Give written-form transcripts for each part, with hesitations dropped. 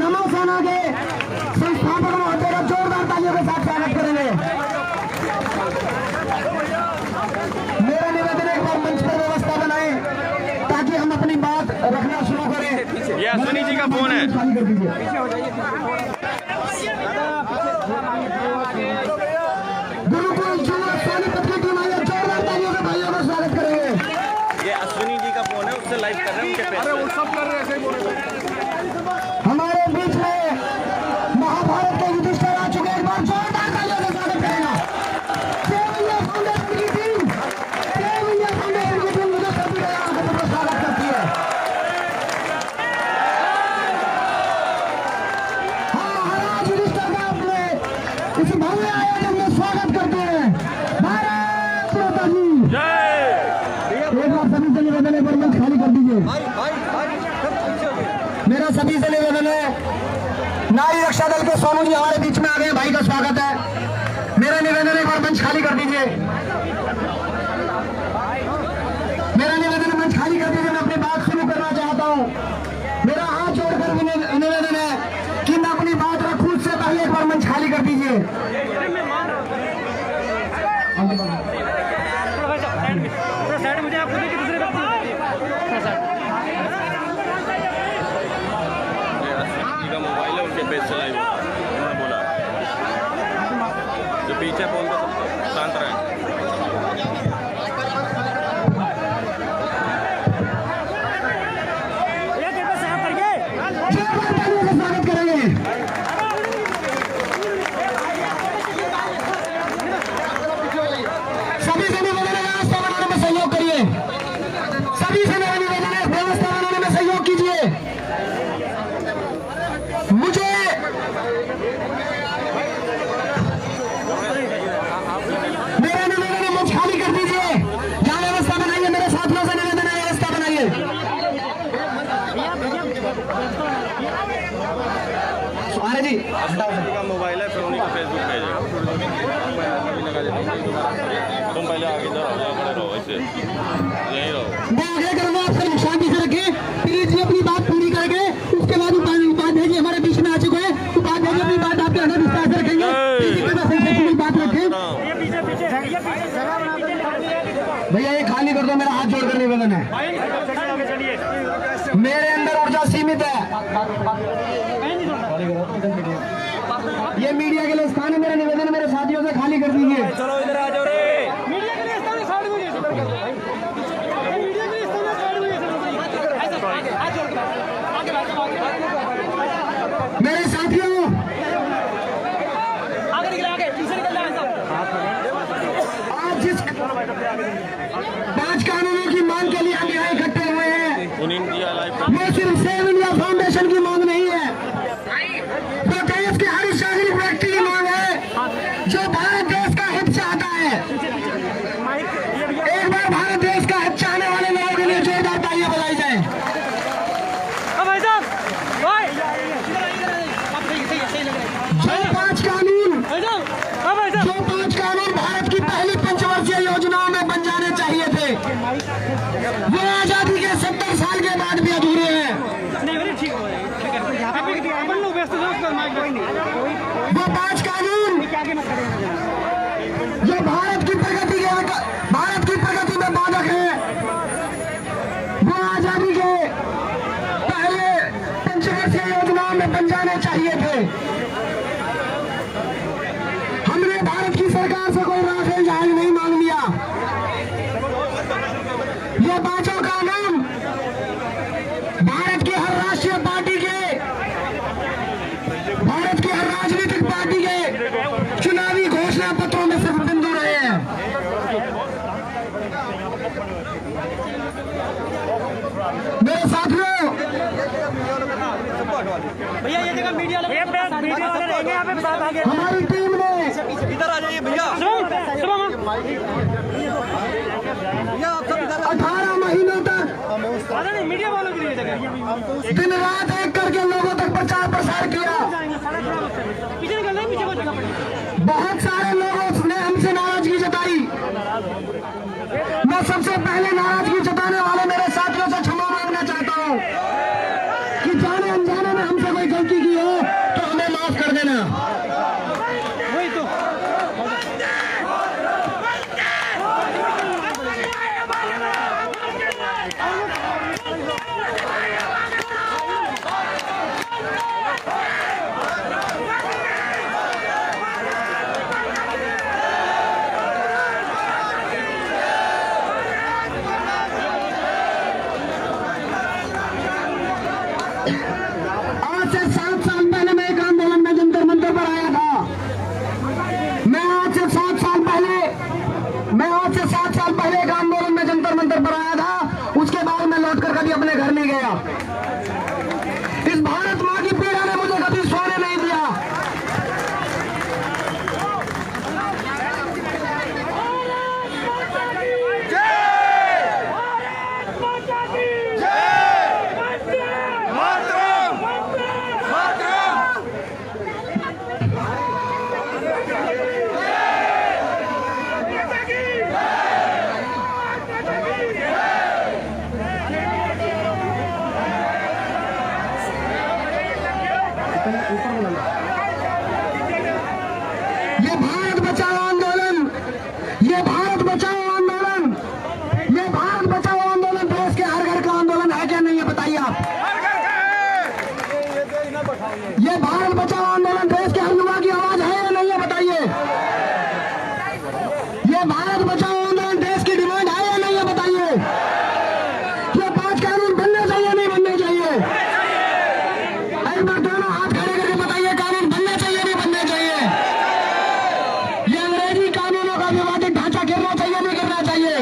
कमल सेना के संस्थापक महोदय का जोरदार तालियों के साथ स्वागत करेंगे। मेरा निवेदन है एक बार मंच पर व्यवस्था बनाए ताकि हम अपनी बात रखना शुरू करें। ये अश्विनी जी का फोन है। खाली कर दीजिए। गुरुकुल युवा सोनीपत की टीम आई है, जोरदार तालियों से भाइयों का स्वागत करेंगे। ये अश्विनी जी का फोन है, उससे लाइव कर रहे हैं उनके पेज। वो सब कर रहे हैं ऐसे ही बोल रहे हैं। हमारे बीच में महाभारत के युधिष्ठिर आ चुके हैं, एक बार जोरदार तालियों से स्वागत करेगा। केवलिया फाउंडेशन की टीम, केवलिया फाउंडेशन की टीम मुझे सभी का स्वागत करती है। हाँ, महाराज युधिष्ठिर का अपने इस भव्य आयोजन में स्वागत करते हैं। भारत माता की जय। एक बार सभी से निवेदन है, पर मंच खाली कर दीजिए। मेरा सभी से निवेदन है, नारी रक्षा दल के सोनू जी हमारे बीच में आ गए, भाई का स्वागत है। मेरा निवेदन है, एक बार मंच खाली कर दीजिए। मेरा निवेदन है, मंच खाली कर दीजिए। मैं अपनी बात शुरू करना चाहता हूँ। मेरा हाथ जोड़कर निवेदन है कि मैं अपनी बात रखूं उससे पहले एक बार मंच खाली कर दीजिए। मोबाइल है उनके पेज से लाइव उन्होंने बोला जो पीछे फोन का सब शांत रहे। स्वागत करेंगे। सभी से निवेदन है, व्यवस्था बनाने में सहयोग करिए। सभी से मेरा निवेदन है, व्यवस्था बनाने में सहयोग कीजिए। मुझे मेरा निवेदन है, मंच खाली कर दीजिए। जहाँ व्यवस्था बनाइए, मेरे साथियों से निवेदन है, व्यवस्था बनाइए। अरे जी का मोबाइल है, फिर उन्हीं का फेसबुक पेज है। तुम पहले आगे जाओ, खड़े रहो, ऐसे यहीं रहो। मैं आगे करूंगा, आप सब शांति से रखिए। प्लीज जी अपनी बात पूरी करके उसके बाद बात भेजिए। हमारे बीच में आ चुके हैं, तो बात भेजिए, अपनी बात आपके अंदर विस्तार से रखेंगे। बात रखें भैया, ये खाली कर दो, मेरा हाथ जोड़कर निवेदन है। मेरे अंदर ऊर्जा सीमित है। ये मीडिया के लिए स्थान है, मेरा निवेदन है, मेरे साथियों से खाली कर दीजिए। चलो इधर आ जाओ रे। मीडिया के लिए स्थान साइड में मीडिया के लिए स्थान साइड में मेरे साथियों, आगे निकल, आगे पीछे निकल जाए। आज जिस 5 कानूनों की मांग के लिए हम यहाँ इकट्ठे हुए हैं, उन्हीं की लाइव ये सिर्फ सेव इंडिया फाउंडेशन की मांग नहीं है, तो देश के हर नागरिक व्यक्ति की मांग है जो भारत देश का हित चाहता है। एक बार भारत देश का हित चाहने वाले लोगों के लिए जोरदार तालियां बजाई जाए। भाई साहब, भाई जो 5 कानून भाई साहब, जो 5 कानून भारत की पहली पंचवर्षीय योजनाओं में बन जाने चाहिए थे, वो आजादी के 70 साल के बाद भी अधूरे हैं। नहीं ठीक हो अपन लोग व्यस्त हैं, उसका माइक वो 5 कानून जो भारत की प्रगति में बाधक है, वो आजादी के पहले पंचवर्षीय योजनाओं में बन जाने चाहिए थे। हमने भारत की सरकार से कोई राफेल जहाज नहीं मांग लिया। ये 5 कानून भारत की हर राष्ट्रीय पार्टी के, भारत की हर राजनीतिक पार्टी के चुनावी घोषणा पत्रों में सिर्फ बिंदु रहे हैं। मेरे साथियों, भैया ये जगह मीडिया वाले रहेंगे यहाँ पे, साथ आगे हमारी टीम ने इधर आ जाइए भैया। 18 महीनों तक मीडिया वालों के लिए जगह दिन रात एक करके लोगों तक प्रचार प्रसार किया। पीछे निकलना है, पीछे को जगह पड़ेगी। बहुत सारे लोगों ने हमसे नाराजगी जताई। मैं सबसे पहले नाराजगी जताने वाले मेरे साथियों से क्षमा मांगना चाहता हूं कि जाने अनजाने में हमसे कोई गलती की हो आज से 7 साल पहले मैं एक आंदोलन में जंतर मंतर पर आया था। मैं आज से 7 साल पहले एक आंदोलन में जंतर मंतर पर आया था। उसके बाद मैं लौटकर कभी अपने घर नहीं गया। इस भारत माँ की पीड़ा ने मुझे कभी सोने नहीं दिया। ये भारत बचाओ आंदोलन, ये भारत बचाओ आंदोलन, ये भारत बचाओ आंदोलन देश के हर घर का आंदोलन है क्या नहीं है बताइए आप। ये भारत बचाओ आंदोलन देश के हर युवा की आवाज है या नहीं है बताइए। ये भारत बचाओ आंदोलन देश की डिमांड है या नहीं है बताइए। ये 5 कानून बनने चाहिए नहीं बनने चाहिए। एक बार दोनों हाथ खड़े करके बताइए कानून बनने चाहिए नहीं बनने चाहिए। ये अंग्रेजी कानूनों का विवादित ढांचा गिरना चाहिए नहीं गिरना चाहिए।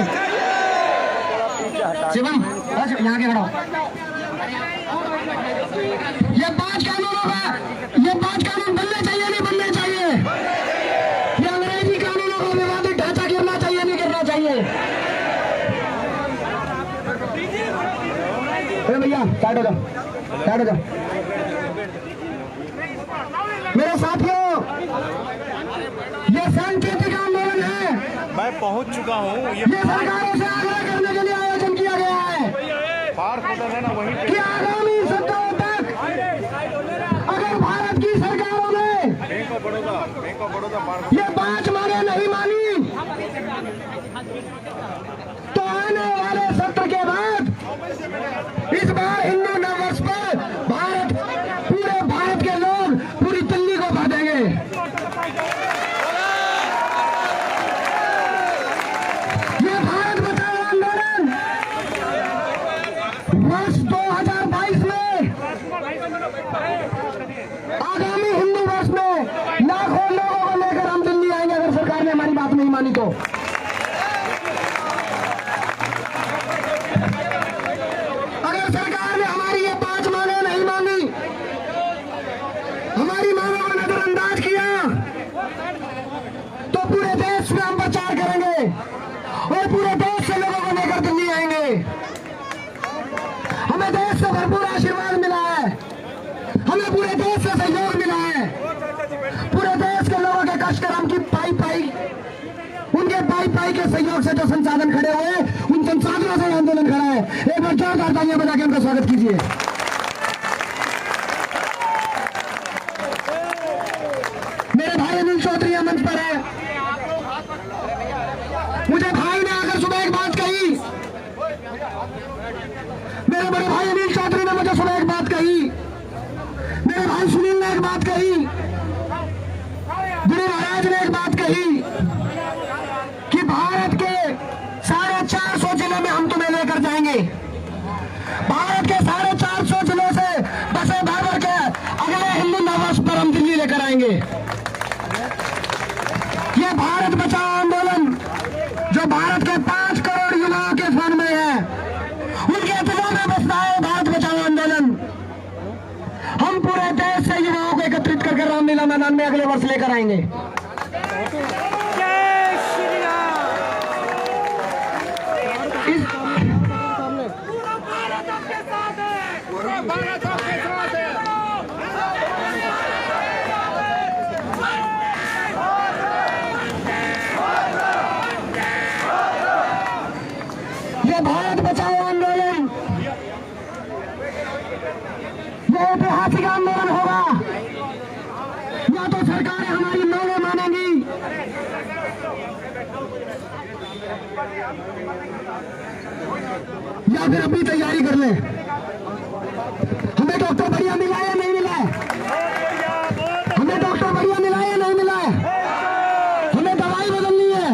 शिवम बस यहाँ के खड़ो। ये 5 कानून बनने चाहिए नहीं बनने चाहिए। ये अंग्रेजी कानूनों का विवादित ढांचा गिरना चाहिए नहीं गिरना चाहिए। अरे भैया स्टार्ट हो जाओ। मेरे साथियों, ये सांकेतिक आंदोलन है। मैं पहुंच चुका हूँ। ये सरकारों से आग्रह करने के लिए आयोजन किया गया है कि आगामी सत्ताओं तक अगर भारत की सरकारों ने ये 5 मांगे नहीं मानी तो आने वाले सत्र के बाद इस बार हिंदू नववर्ष पर पूरे भारत के लोग पूरी दिल्ली को भर देंगे। ये भारत बचाओ आंदोलन वर्ष 2022 में आगामी हिंदू वर्ष में लाखों लोगों को लेकर हम दिल्ली आएंगे अगर सरकार ने हमारी बात नहीं मानी तो। अगर सरकार ने हमारी ये 5 मांगे नहीं मानी, हमारी मांगों को नजरअंदाज किया तो पूरे देश में हम प्रचार करेंगे और पूरे देश से लोगों को लेकर दिल्ली आएंगे। हमें देश से भरपूर आशीर्वाद मिला है, हमें पूरे देश से सहयोग मिला है। पूरे देश के लोगों के कष्ट कर्म की उनके पाई के सहयोग से जो संसाधन खड़े हुए उन संसाधनों से आंदोलन खड़ा है। एक बार जोरदार तालियां बजा के उनका स्वागत कीजिए। मेरे भाई अनिल चौधरी मंच पर है। मुझे भाई ने आकर सुबह एक बात कही, मेरे बड़े भाई अनिल चौधरी ने मुझे सुबह एक बात कही, मेरे भाई सुनील ने एक बात कही, गुरु महाराज ने एक बात कही कि भारत के 450 जिले में हम तुम्हें लेकर जाएंगे। भारत के 450 जिलों से बसे भर के अगले हिंदू नववर्ष पर हम दिल्ली लेकर आएंगे। ये भारत बचाओ आंदोलन जो भारत के 5 करोड़ युवाओं के मन में है, उनके दिलों में बसता है भारत बचाओ आंदोलन। हम पूरे देश से युवाओं को एकत्रित करके रामलीला मैदान में अगले वर्ष लेकर आएंगे। ये भारत बचाओ आंदोलन ये ऐतिहासिक आंदोलन होगा। या तो सरकारें हमारी मांगें मानेंगी या फिर अपनी तैयारी कर लें। हमें डॉक्टर बढ़िया मिला या नहीं मिला है? हमें डॉक्टर बढ़िया मिला या नहीं मिला है? हमें दवाई बदलनी है।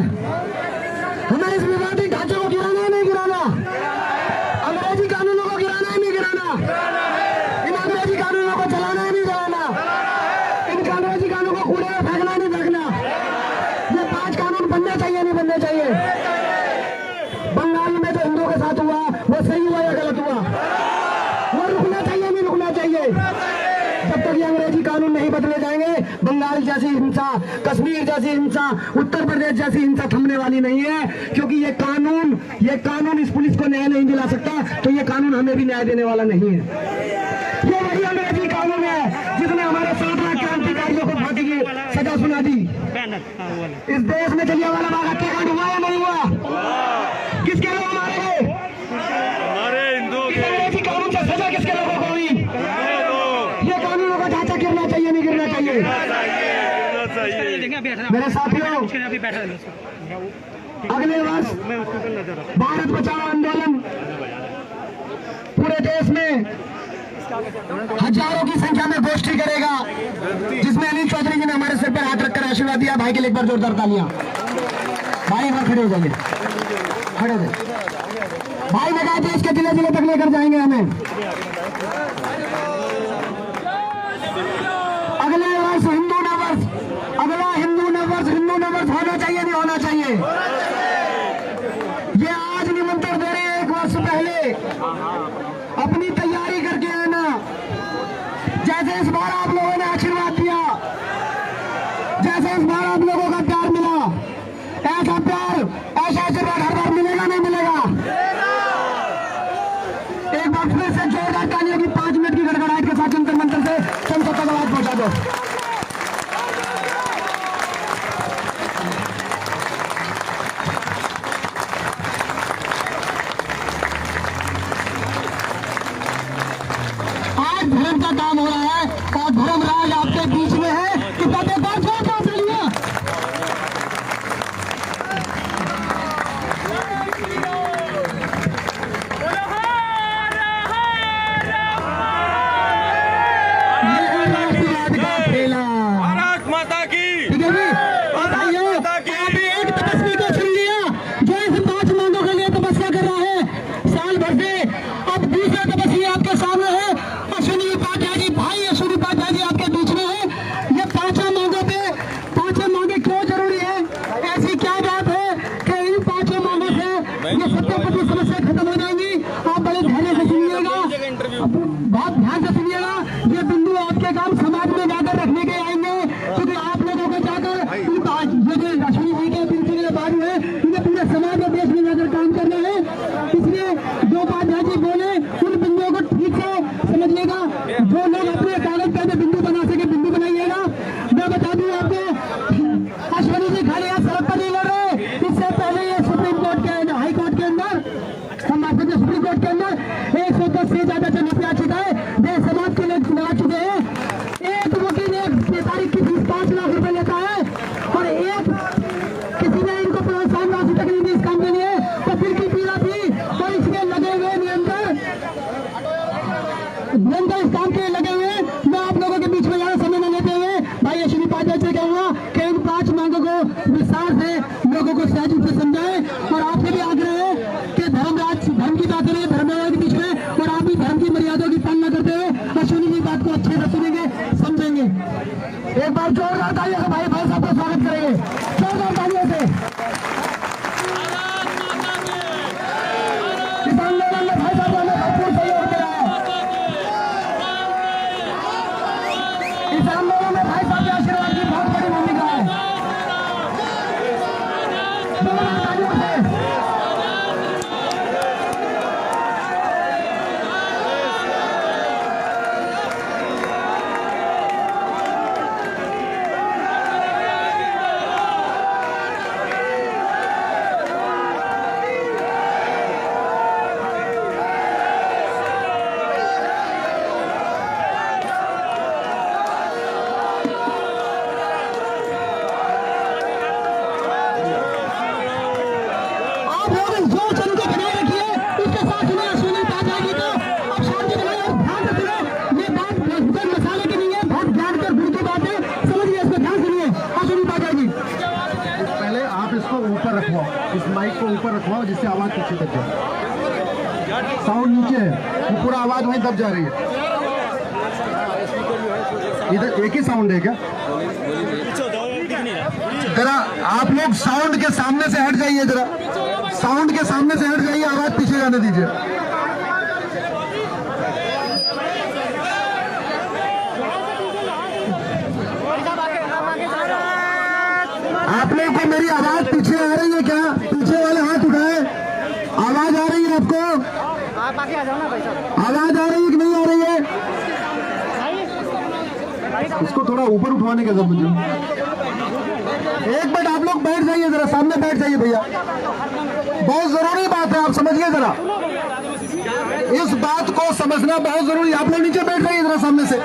हमें इस विवादित ढांचे को गिराना है नहीं गिराना? अंग्रेजी कानूनों को गिराना है नहीं गिराना? इन बंगाल जैसी हिंसा, कश्मीर जैसी हिंसा, उत्तर प्रदेश जैसी हिंसा थमने वाली नहीं है, क्योंकि ये कानून इस पुलिस को न्याय नहीं दिला सकता, तो ये कानून हमें भी न्याय देने वाला नहीं है। ये वही अंग्रेजी कानून है जिसने हमारे 7 लाख क्रांतिकारियों को फांसी की सजा सुना दी। इस देश में जलियांवाला बाग हत्याकांड हुआ या नहीं हुआ? किसके लोग मारे गए? हमारे हिंदू इस अंग्रेजी कानून से सजा किसके लोगों को हुई? ये कानूनों का ढांचा गिरना चाहिए, नहीं गिरना चाहिए? मेरे साथियों, अगले वर्ष भारत बचाओ आंदोलन पूरे देश में हजारों की संख्या में गोष्ठी करेगा, जिसमें अनिल चौधरी जी ने हमारे सिर पर हाथ रखकर आशीर्वाद दिया। भाई के लिए एक बार जोरदार तालियां। भाई एक बार खड़े हो जाइए, खड़े हो जाइए। भाई ने कहा देश के जिले जिले तक लेकर जाएंगे हमें। अगले वर्ष हिंदू नववर्ष, अगला हिंदू नववर्ष होना चाहिए, नहीं होना चाहिए? ये आज निमंत्रण दे रहे हैं, 1 वर्ष पहले अपनी तैयारी करके आना। जैसे इस बार आप लोगों ने आशीर्वाद दिया, जैसे इस बार आप लोगों का प्यार मिला, ऐसा प्यार, ऐसा आशीर्वाद हर बार मिलेगा, नहीं मिलेगा? एक बार फिर से जोरदार तालियों की 5 मिनट की गड़गड़ाहट के साथ जंतर मंतर से संसद तक आवाज पहुंचा दो। धर्म का काम हो रहा है और धर्मराज आपके बीच में है कि बातें बात हो लिया। राष्ट्रवाद का खेला, भारत माता की, ठीक है जी। और भाइयों, आपने एक तपस्वी को सुन लिया जो इस 5 मांगों के लिए तपस्या कर रहा है साल भर से। अब दूसरा तपस्वी आपके सामने है, अश्विनी उपाध्याय जी। भाई अश्विनी उपाध्याय जी आपके बीच में है। ये 5 मांगों पे 5 मांगे क्यों जरूरी है? ऐसी क्या बात है कि इन 5 मांगों से ये सत्यापति समस्या खत्म हो जाएंगी? आप बड़े धैर्य से सुनिएगा, बहुत ध्यान से सुनिएगा। ये बिंदु आपके काम समाज में जाकर रखने के आएंगे, क्योंकि आप लोगों को जाकर ये जो अश्विनी जी के बिंदु के बारे में इन्हें पूरे समाज और देश में जाकर काम करना है। इसलिए जो उपाध्याय जी बोले उन बिंदुओं को ठीक से समझिएगा। जो लोग अपने कागज पे बिंदु बना सके बिंदु बनाइएगा। मैं बता दूं आपको, अश्विनी जी खाली यहाँ सड़क पर नहीं लड़ रहे। इससे पहले ये सुप्रीम कोर्ट के, हाई कोर्ट के अंदर, सुप्रीम कोर्ट के अंदर 110 से ज्यादा चुनौती आ चुका है। देश समाज के लिए लड़ा चुके हैं। एक वकील एक तारीख की फीस 5 लाख रुपए लेता है और एक किसी ने इनको प्रोत्साहन राशि तक नहीं दी इस काम के लिए। तो फिर की पीड़ा थी, तो इसके लगे हुए निरंतर इस काम के लगे हुए। मैं आप लोगों के बीच में ज्यादा समय न लेते हुए भाई अश्विनी उपाध्याय से कहूंगा कि इन 5 मांगों को विस्तार से लोगों को सहज रूप से समझाएं। और आपसे भी आग्रह है कि धर्म की बात करें धर्मराज के बीच में, और आप भी धर्म की मर्यादा की पालना करते हुए अश्विनी जी बात को अच्छे से सुनेंगे, समझेंगे। एक बार जोरदार तालियों से भाई साहब का स्वागत करेंगे, जोरदार तालियों से। इस आंदोलन में भाई साहब ने भरपूर सहयोग दिया है। इस आंदोलन में भाई साहब के आशीर्वाद की बहुत बड़ी भूमिका है। जोरदार तालियों से। इस माइक को ऊपर रखवाओ जिससे आवाज पीछे तक जाए। साउंड नीचे है, वो पूरा आवाज वहीं दब जा रही है। इधर एक ही साउंड है क्या? जरा आप लोग साउंड के सामने से हट जाइए, जरा साउंड के सामने से हट जाइए, आवाज पीछे जाने दीजिए। लोगों को मेरी आवाज पीछे आ रही है क्या? पीछे वाले हाथ उठाए, आवाज आ रही है आपको? आप आगे आ जाओ ना भाई साहब। आवाज आ रही है कि नहीं आ रही है? इसको थोड़ा ऊपर उठवाने का जरूरत है। एक मिनट आप लोग बैठ जाइए, जरा सामने बैठ जाइए भैया, बहुत जरूरी बात है, आप समझिए जरा, इस बात को समझना बहुत जरूरी। आप लोग नीचे बैठ जाइए जरा सामने से,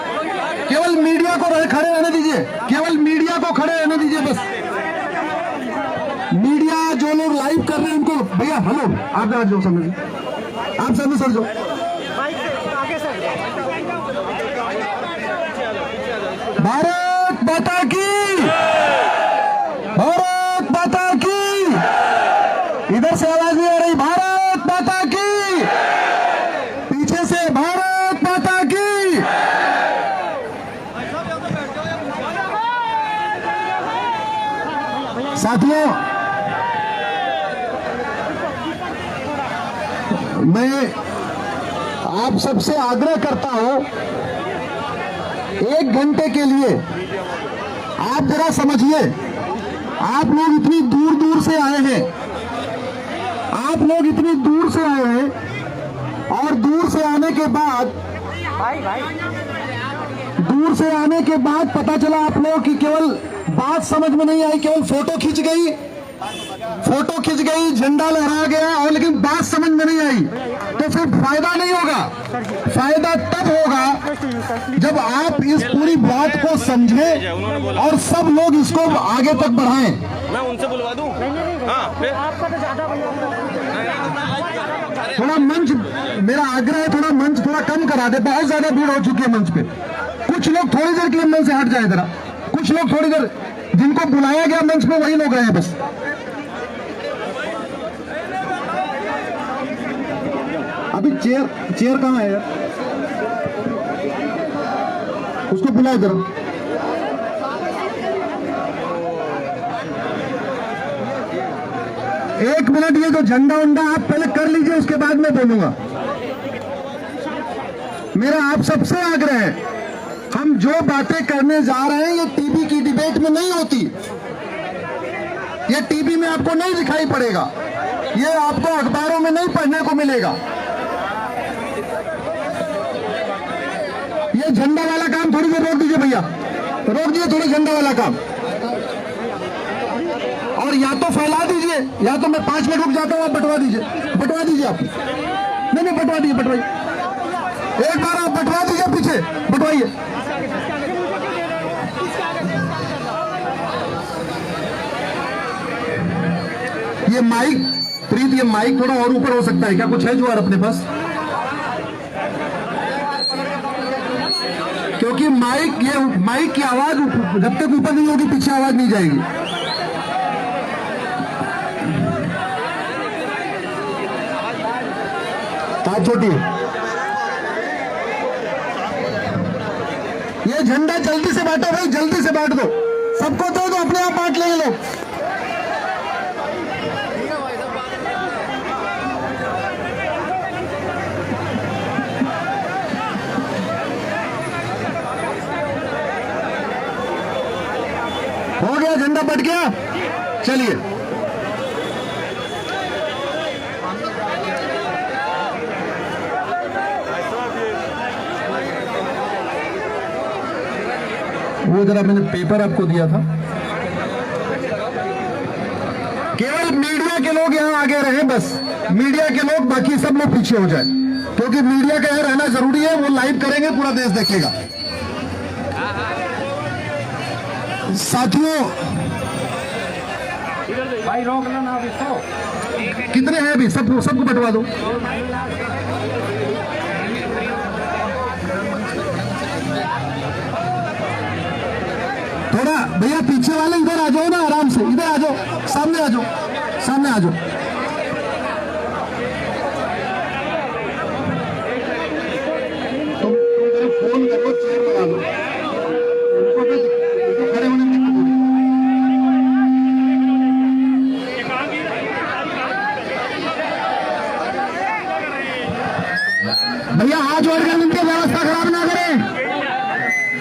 केवल मीडिया को खड़े रहने दीजिए, केवल मीडिया को खड़े रहने दीजिए बस। मीडिया जो लोग लाइव कर रहे हैं उनको, भैया हेलो, आप आ जाओ सामने, आप सामने सर जाओ। आगे सर। भारत माता की, भारत माता की, इधर से आवाज नहीं आ रही, भारत माता की, पीछे से भारत माता की। साथियों, मैं आप सबसे आग्रह करता हूं, 1 घंटे के लिए आप जरा समझिए, आप लोग इतनी दूर दूर से आए हैं, आप लोग इतनी दूर से आए हैं, और दूर से आने के बाद पता चला आप लोग कि केवल बात समझ में नहीं आई, केवल फोटो खिंच गई, झंडा लहराया गया, और लेकिन बात समझ में नहीं आई, तो फिर फायदा नहीं होगा। फायदा तब होगा जब आप इस पूरी बात को समझें और सब लोग इसको आगे तक बढ़ाएं। मैं उनसे बुलवा दूं? हाँ, फिर आपका तो ज्यादा थोड़ा मंच, मेरा आग्रह है, थोड़ा मंच थोड़ा कम करा दे, बहुत ज्यादा भीड़ हो चुकी है मंच पे। कुछ लोग थोड़ी देर के लिए मंच से हट जाए जरा, कुछ लोग थोड़ी देर, जिनको बुलाया गया मंच पे वही लोग रहे बस। अभी चेयर कहाँ है यार, उसको बुलाओ जरा। एक मिनट, ये जो झंडा उंडा आप पहले कर लीजिए, उसके बाद मैं बोलूंगा। मेरा आप सबसे आग्रह है, हम जो बातें करने जा रहे हैं ये टीवी की डिबेट में नहीं होती, ये टीवी में आपको नहीं दिखाई पड़ेगा, ये आपको अखबारों में नहीं पढ़ने को मिलेगा। ये झंडा वाला काम थोड़ी देर रोक दीजिए भैया, रोक दीजिए थोड़ी झंडा वाला काम, और या तो फैला दीजिए या तो मैं 5 मिनट रुक जाता हूं, आप बंटवा दीजिए आप। नहीं बंटवा दीजिए, एक बार आप बंटवा दीजिए, पीछे बंटवाइए। ये माइक प्रीत, ये माइक थोड़ा और ऊपर हो सकता है क्या? कुछ है जुगाड़ अपने पास? क्योंकि माइक की आवाज जब तक ऊपर नहीं होगी पीछे आवाज नहीं जाएगी। हाथ छोटी, ये झंडा जल्दी से बांटो भाई, जल्दी से बांट दो, सबको दो, अपने आप बांट लेंगे लोग। हो गया, झंडा बट गया, चलिए। वो जरा मैंने पेपर आपको दिया था, केवल मीडिया के लोग यहां आगे रहे बस, मीडिया के लोग, बाकी सब लोग पीछे हो जाए, क्योंकि मीडिया का यहां रहना जरूरी है, वो लाइव करेंगे, पूरा देश देखेगा। साथियों, भाई रोक लो ना अभी तो। कितने हैं अभी? सबको बंटवा दो। थोड़ा भैया पीछे वाले इधर आ जाओ ना, आराम से इधर आ जाओ, सामने आ जाओ, सामने आ जाओ। तुम फोन करो, चेयर बना लो, उनको खड़े होने में दिक्कत होगी। भैया हाथ जोड़कर इनकी व्यवस्था खराब ना करें,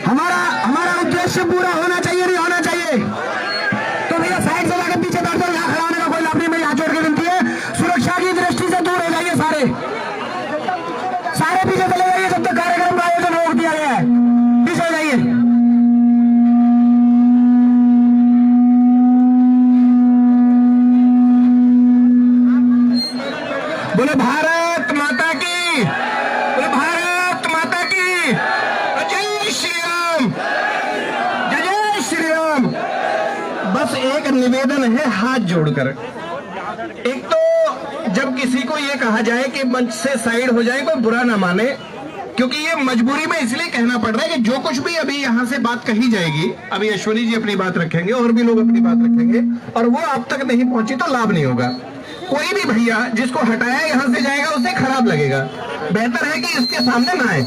हमारा उद्देश्य पूरा होना चाहिए, नहीं होना चाहिए, तो भैया साइड से जाकर निवेदन है हाथ जोड़कर। एक तो जब किसी को ये कहा जाए कि मंच से साइड हो जाए, कोई बुरा ना माने, क्योंकि ये मजबूरी में इसलिए कहना पड़ रहा है कि जो कुछ भी अभी यहाँ से बात कही जाएगी, अभी अश्वनी जी अपनी बात रखेंगे और भी लोग अपनी बात रखेंगे, और वो आप तक नहीं पहुंची तो लाभ नहीं होगा। कोई भी भैया जिसको हटाया यहाँ से जाएगा उसे खराब लगेगा। बेहतर है कि इसके सामने ना आए,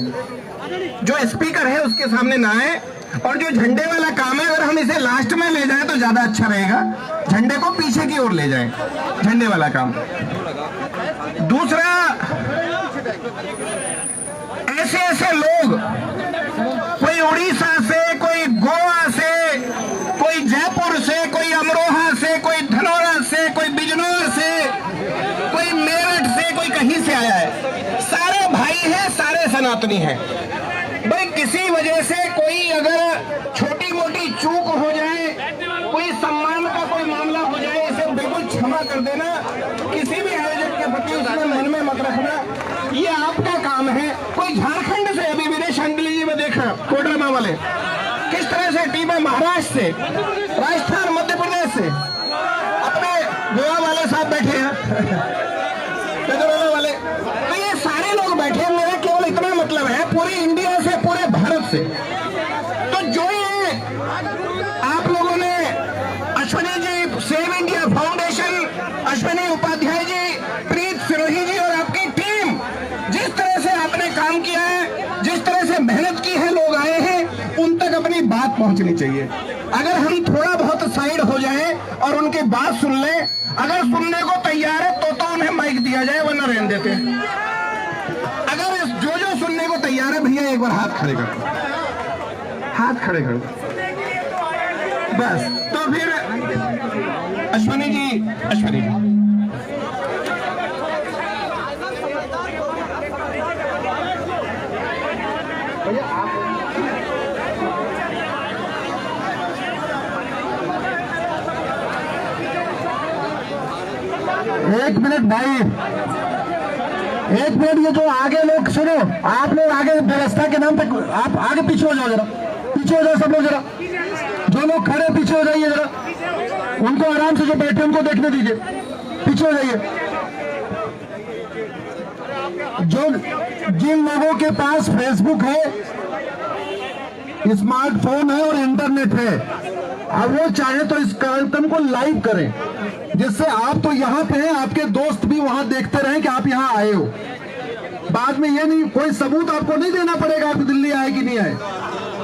जो स्पीकर है उसके सामने ना आए। और जो झंडे वाला काम है, अगर हम इसे लास्ट में ले जाएं तो ज्यादा अच्छा रहेगा। झंडे को पीछे की ओर ले जाएं, झंडे वाला काम। दूसरा, ऐसे ऐसे लोग, कोई उड़ीसा से, कोई गोवा से, कोई जयपुर से, कोई अमरोहा से, कोई धनौरा से, कोई बिजनौर से, कोई मेरठ से, कोई कहीं से आया है, सारे भाई हैं, सारे सनातनी हैं। भाई किसी वजह से कोई अगर छोटी मोटी चूक हो जाए, कोई सम्मान का कोई मामला हो जाए, इसे बिल्कुल क्षमा कर देना। किसी भी आयोजक के प्रति उसमें मन में मत रखना, ये आपका काम है। कोई झारखंड से, अभी विदेश अंगली जी में देखा कोडरमा वाले किस तरह से टीम है, महाराष्ट्र से, राजस्थान, मध्य प्रदेश से, अपने गोवा वाले साहब बैठे हैं वाले, तो ये सारे लोग बैठे हैं। मेरा केवल इतना मतलब है, पूरी इंडिया से, पूरे भारत से। तो जो ये आप लोगों ने Ashwani ji, save India foundation, Ashwani Upadhyay ji, Preet Sirohi ji और आपकी टीम, जिस तरह से आपने काम किया है, जिस तरह से मेहनत की है, लोग आए हैं, उन तक अपनी बात पहुंचनी चाहिए। अगर हम थोड़ा बहुत साइड हो जाए और उनकी बात सुन लें, अगर सुनने को तैयार है तो उन्हें माइक दिया जाए, वरना रहने देते हैं। अगर जो सुनने को तैयार है, भैया एक बार हाथ खड़े कर, हाथ खड़े कर, बस। तो फिर अश्वनी जी, अश्वनी जी, एक मिनट भाई, एक मिनट। ये जो आगे लोग, सुनो, आप लोग आगे व्यवस्था के नाम पे आप आगे पीछे हो जाओ, जरा पीछे हो जाओ सब लोग, जरा जो लोग खड़े पीछे हो जाइए, जरा उनको आराम से, जो बैठे उनको देखने दीजिए, पीछे हो जाइए। जो जिन लोगों के पास फेसबुक है, स्मार्टफोन है और इंटरनेट है, अब वो चाहे तो इस कार्यक्रम को लाइव करें, जिससे आप तो यहाँ पे हैं, आपके दोस्त भी वहां देखते रहें कि आप यहाँ आए हो। बाद में ये नहीं, कोई सबूत आपको नहीं देना पड़ेगा आप दिल्ली आए कि नहीं आए।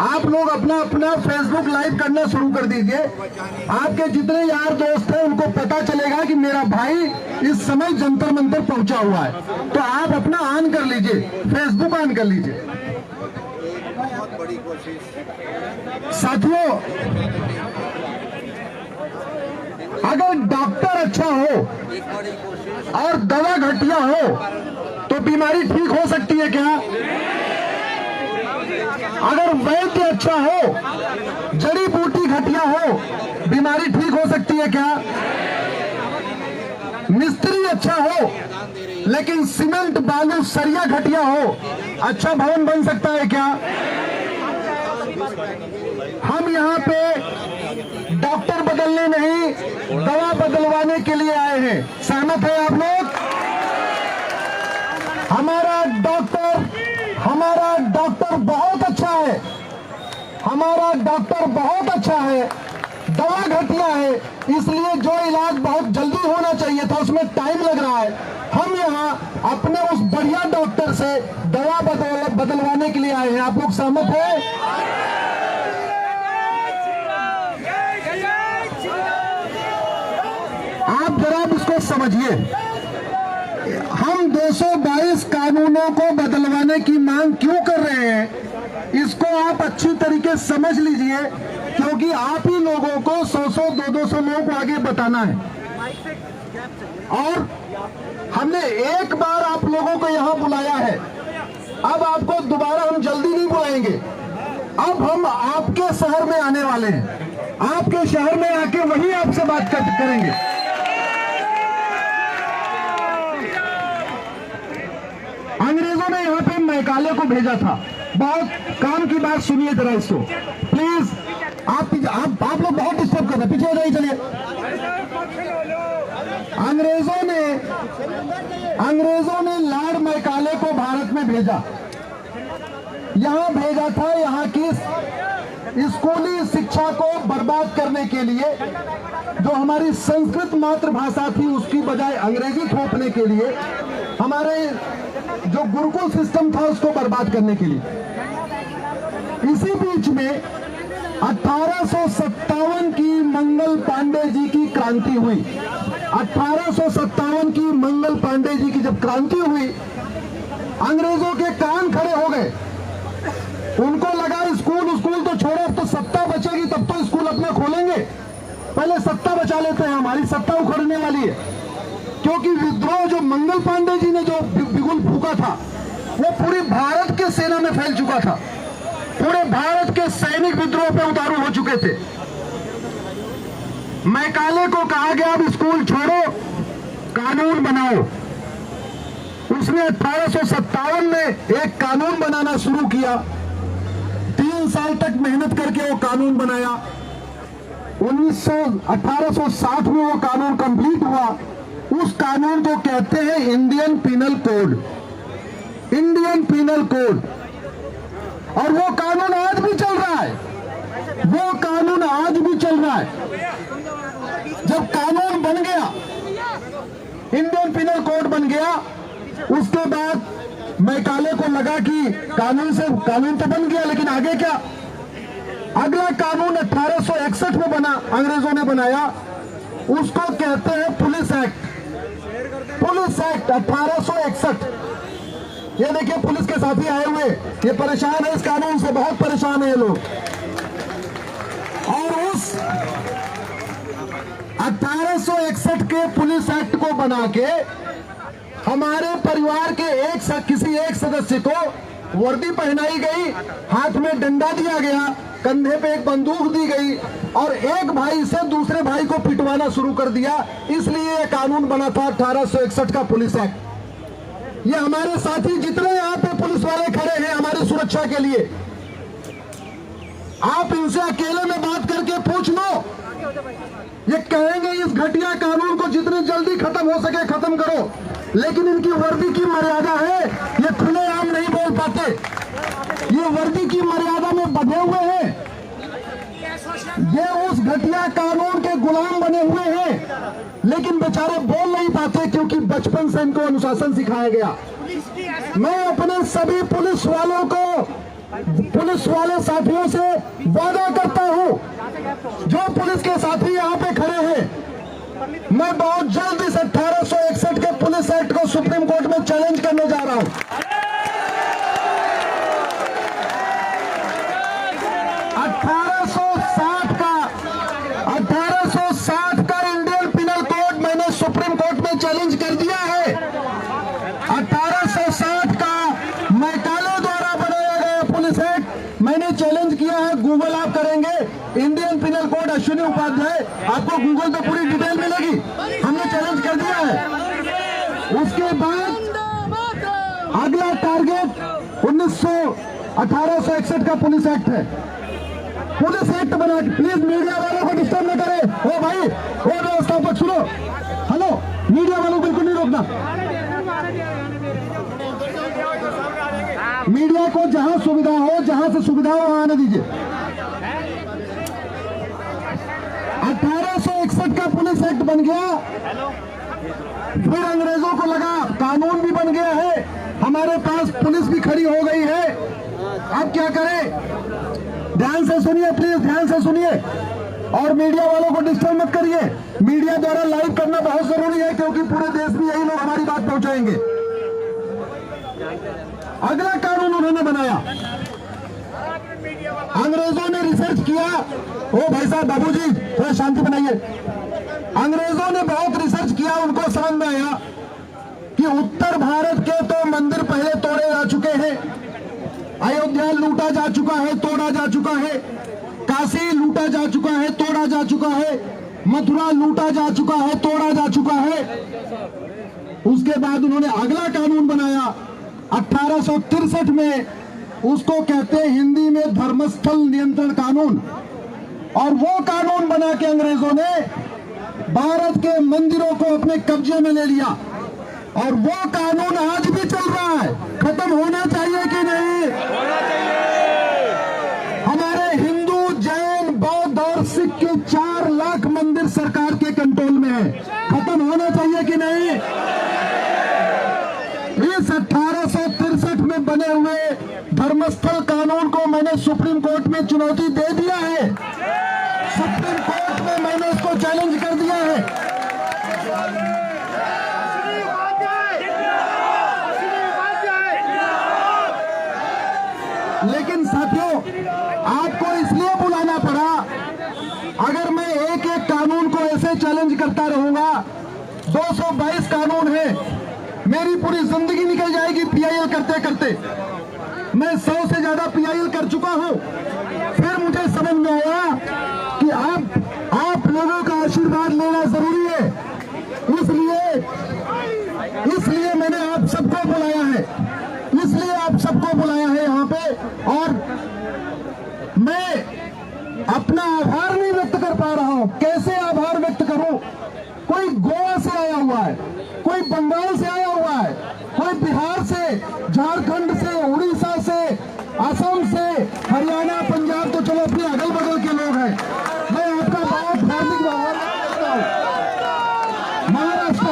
आप लोग अपना अपना फेसबुक लाइव करना शुरू कर दीजिए। आपके जितने यार दोस्त हैं उनको पता चलेगा कि मेरा भाई इस समय जंतर मंतर पहुंचा हुआ है। तो आप अपना ऑन कर लीजिए, फेसबुक ऑन कर लीजिए। साथियों, अगर डॉक्टर अच्छा हो और दवा घटिया हो तो बीमारी ठीक हो सकती है क्या? अगर वैद्य अच्छा हो, जड़ी बूटी घटिया हो, बीमारी ठीक हो सकती है क्या? मिस्त्री अच्छा हो लेकिन सीमेंट बालू सरिया घटिया हो, अच्छा भवन बन सकता है क्या? हम यहाँ पे डॉक्टर बदलने नहीं, दवा बदलवाने के लिए आए हैं। सहमत है आप लोग? हमारा डॉक्टर बहुत अच्छा है, हमारा डॉक्टर बहुत अच्छा है, दवा घटिया है, इसलिए जो इलाज बहुत जल्दी होना चाहिए था उसमें टाइम लग रहा है। हम यहाँ अपने उस बढ़िया डॉक्टर से दवा बदलवाने के लिए आए हैं। आप लोग सहमत हैं? आप जरा इसको समझिए, हम 222 कानूनों को बदलवाने की मांग क्यों कर रहे हैं, इसको आप अच्छी तरीके से समझ लीजिए, क्योंकि आप ही लोगों को 100-100, 200 लोगों को आगे बताना है। और हमने एक बार आप लोगों को यहाँ बुलाया है, अब आपको दोबारा हम जल्दी नहीं बुलाएंगे। अब हम आपके शहर में आने वाले हैं, आपके शहर में आके वही आपसे बात करेंगे। अंग्रेजों ने यहाँ पे मैकाले को भेजा था, बहुत काम की बात सुनिए जरा इसको प्लीज। आप लोग बहुत डिस्टर्ब कर रहे हैं, पीछे हो जाइए। चलिए, अंग्रेजों ने लॉर्ड मैकाले को भारत में भेजा। यहां भेजा था यहां की स्कूली शिक्षा को बर्बाद करने के लिए। जो हमारी संस्कृत मातृभाषा थी उसकी बजाय अंग्रेजी थोपने के लिए, हमारे जो गुरुकुल सिस्टम था उसको बर्बाद करने के लिए। इसी बीच में 1857 की मंगल पांडे जी की क्रांति हुई। 1857 की मंगल पांडे जी की जब क्रांति हुई, अंग्रेजों के कान खड़े हो गए। उनको लगा स्कूल तो छोड़ो, अब तो सत्ता बचेगी तब तो स्कूल अपना खोलेंगे, पहले सत्ता बचा लेते हैं, हमारी सत्ता उखड़ने वाली है। क्योंकि विद्रोह जो मंगल पांडे जी ने जो बिगुल फूका था वो पूरी भारत के सेना में फैल चुका था। पूरे भारत के सैनिक विद्रोह पे उतारू हो चुके थे। मैकाले को कहा गया अब स्कूल छोड़ो, कानून बनाओ। उसने 1857 में एक कानून बनाना शुरू किया। 3 साल तक मेहनत करके वो कानून बनाया। 1860 में वो कानून कंप्लीट हुआ। उस कानून को कहते हैं Indian penal code. Indian penal code. और वो कानून आज भी चल रहा है। वो कानून आज भी चल रहा है। जब कानून बन गया, इंडियन पीनल कोड बन गया, उसके बाद मैकाले को लगा कि कानून तो बन गया, लेकिन आगे क्या? अगला कानून 1861 में बना, अंग्रेजों ने बनाया। उसको कहते हैं पुलिस एक्ट। Police act 1861। ये देखिए पुलिस के साथी आए हुए, ये परेशान है इस कानून से, बहुत परेशान है ये लोग। और उस 1861 के पुलिस एक्ट को बना के हमारे परिवार के किसी एक सदस्य को वर्दी पहनाई गई, हाथ में डंडा दिया गया, कंधे पे एक बंदूक दी गई और एक भाई से दूसरे भाई को पिटवाना शुरू कर दिया। इसलिए यह कानून बना था 1861 का पुलिस एक्ट। ये हमारे साथी जितने यहाँ पे पुलिस वाले खड़े हैं हमारी सुरक्षा के लिए, आप इनसे अकेले में बात करके पूछ लो। ये कहेंगे इस घटिया कानून को जितनी जल्दी खत्म हो सके खत्म करो, लेकिन इनकी वर्दी की मर्यादा है, ये खुलेआम नहीं बोल पाते। ये वर्दी की मर्यादा में बंधे हुए हैं। ये उस घटिया कानून के गुलाम बने हुए हैं, लेकिन बेचारे बोल नहीं पाते क्योंकि बचपन से इनको अनुशासन सिखाया गया। मैं अपने सभी पुलिस वाले साथियों से वादा करता हूं, जो पुलिस के साथी यहाँ पे खड़े हैं, मैं बहुत जल्द इस 1861 के पुलिस एक्ट को सुप्रीम कोर्ट में चैलेंज करने जा रहा हूं। 1860 का इंडियन पिनल कोड मैंने सुप्रीम कोर्ट में चैलेंज कर दिया है। 1860 का मैकाले द्वारा बनाया गया पुलिस एक्ट मैंने चैलेंज किया है। गूगल आप करेंगे Indian penal code Ashwini Upadhyay, आपको गूगल पे पूरी डिटेल मिलेगी। हमने चैलेंज कर दिया है। उसके बाद अगला टारगेट 1861 का पुलिस एक्ट है। पुलिस एक्ट बना, प्लीज मीडिया वालों को डिस्टर्ब न करें। ओ भाई, ओ व्यवस्थापक सुनो, हेलो, मीडिया वालों को बिल्कुल नहीं रोकना। मीडिया को जहां सुविधा हो, जहां से सुविधा हो वहां आने दीजिए। 1861 का पुलिस एक्ट बन गया। फिर अंग्रेजों को लगा कानून भी बन गया है, हमारे पास पुलिस भी खड़ी हो गई है, अब क्या करें? ध्यान से सुनिए, प्लीज ध्यान से सुनिए, और मीडिया वालों को डिस्टर्ब मत करिए। मीडिया द्वारा लाइव करना बहुत जरूरी है क्योंकि पूरे देश में यही लोग हमारी बात पहुंचाएंगे। अगला कानून उन्होंने बनाया, अंग्रेजों ने रिसर्च किया। ओ भाई साहब, बाबूजी थोड़ा शांति बनाइए। अंग्रेजों ने बहुत रिसर्च किया, उनको समझ में आया कि उत्तर भारत के तो मंदिर पहले तोड़े जा चुके हैं, अयोध्या लूटा जा चुका है, तोड़ा जा चुका है, काशी लूटा जा चुका है, तोड़ा जा चुका है, मथुरा लूटा जा चुका है, तोड़ा जा चुका है। उसके बाद उन्होंने अगला कानून बनाया 1863 में, उसको कहते हैं हिंदी में धर्मस्थल नियंत्रण कानून। और वो कानून बना के अंग्रेजों ने भारत के मंदिरों को अपने कब्जे में ले लिया, और वो कानून आज भी चल रहा है। खत्म होना चाहिए कि नहीं? होना चाहिए। हमारे हिंदू, जैन, बौद्ध और सिख के 4 लाख मंदिर सरकार के कंट्रोल में है। खत्म होना चाहिए कि नहीं? इस 1863 में बने हुए धर्मस्थल कानून को मैंने सुप्रीम कोर्ट में चुनौती दे दिया है। सुप्रीम कोर्ट में मैंने इसको चैलेंज कर दिया है। लेकिन साथियों, आपको इसलिए बुलाना पड़ा, अगर मैं एक एक कानून को ऐसे चैलेंज करता रहूंगा, 222 कानून है, मेरी पूरी जिंदगी निकल जाएगी पीआईएल करते करते। मैं 100 से ज्यादा पीआईएल कर चुका हूं। फिर मुझे समझ में आया कि आप लोगों का आशीर्वाद लेना जरूरी है। इसलिए मैंने आप सबको बुलाया है, यहाँ पे। और मैं अपना आभार नहीं व्यक्त कर पा रहा हूं। कैसे आभार व्यक्त करूं? कोई गोवा से आया हुआ है, कोई बंगाल से आया हुआ है, कोई बिहार से, झारखंड से, उड़ीसा से, असम से, हरियाणा, पंजाब, तो चलो अपने अगल बगल के लोग हैं। मैं आपका बहुत हार्दिक आभार करता हूं। महाराष्ट्र,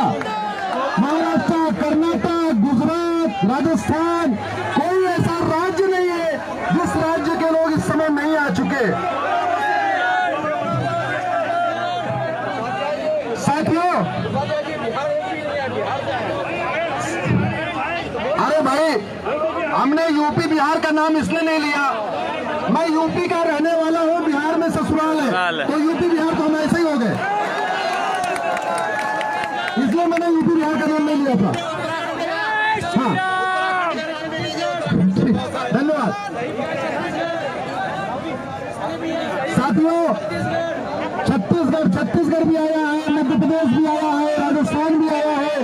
कर्नाटक, गुजरात, राजस्थान, कोई ऐसा राज्य नहीं है जिस राज्य के लोग इस समय नहीं आ चुके। साथियों, अरे भाई, हमने यूपी बिहार का नाम इसलिए नहीं लिया, मैं यूपी का रहने वाला हूं, बिहार में ससुराल है, तो यूपी बिहार तो हम ऐसे ही हो गए, इसलिए मैंने यूपी बिहार का नाम नहीं लिया था। हाँ, धन्यवाद। साथियों, छत्तीसगढ़ भी आया है, मध्य प्रदेश भी आया है, राजस्थान भी आया है,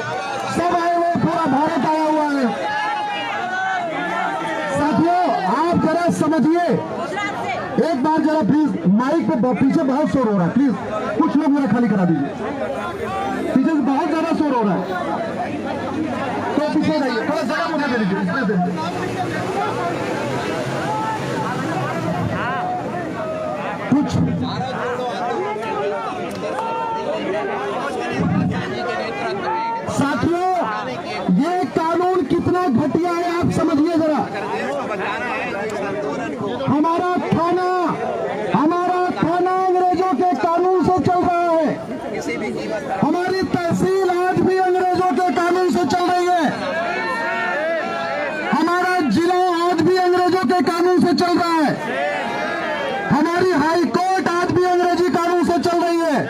सब आए हुए, पूरा भारत आया हुआ है। साथियों, आप जरा समझिए, एक बार जरा प्लीज, माइक पे पीछे बहुत शोर हो रहा है, प्लीज कुछ लोग मेरा खाली करा दीजिए, पीछे से बहुत ज्यादा शोर हो रहा है, तो पीछे जाइए, थोड़ा जगह मुझे दे दीजिए, इसमें दे दीजिए। साथियों, ये कानून कितना घटिया है आप समझिए जरा। हमारा थाना अंग्रेजों के कानून से चल रहा है, हमारी तहसील आज भी अंग्रेजों के कानून से चल रही है, हमारा जिला आज भी अंग्रेजों के कानून से चल रहा है, हमारी हाई कोर्ट आज भी अंग्रेजी कानून से चल रही है,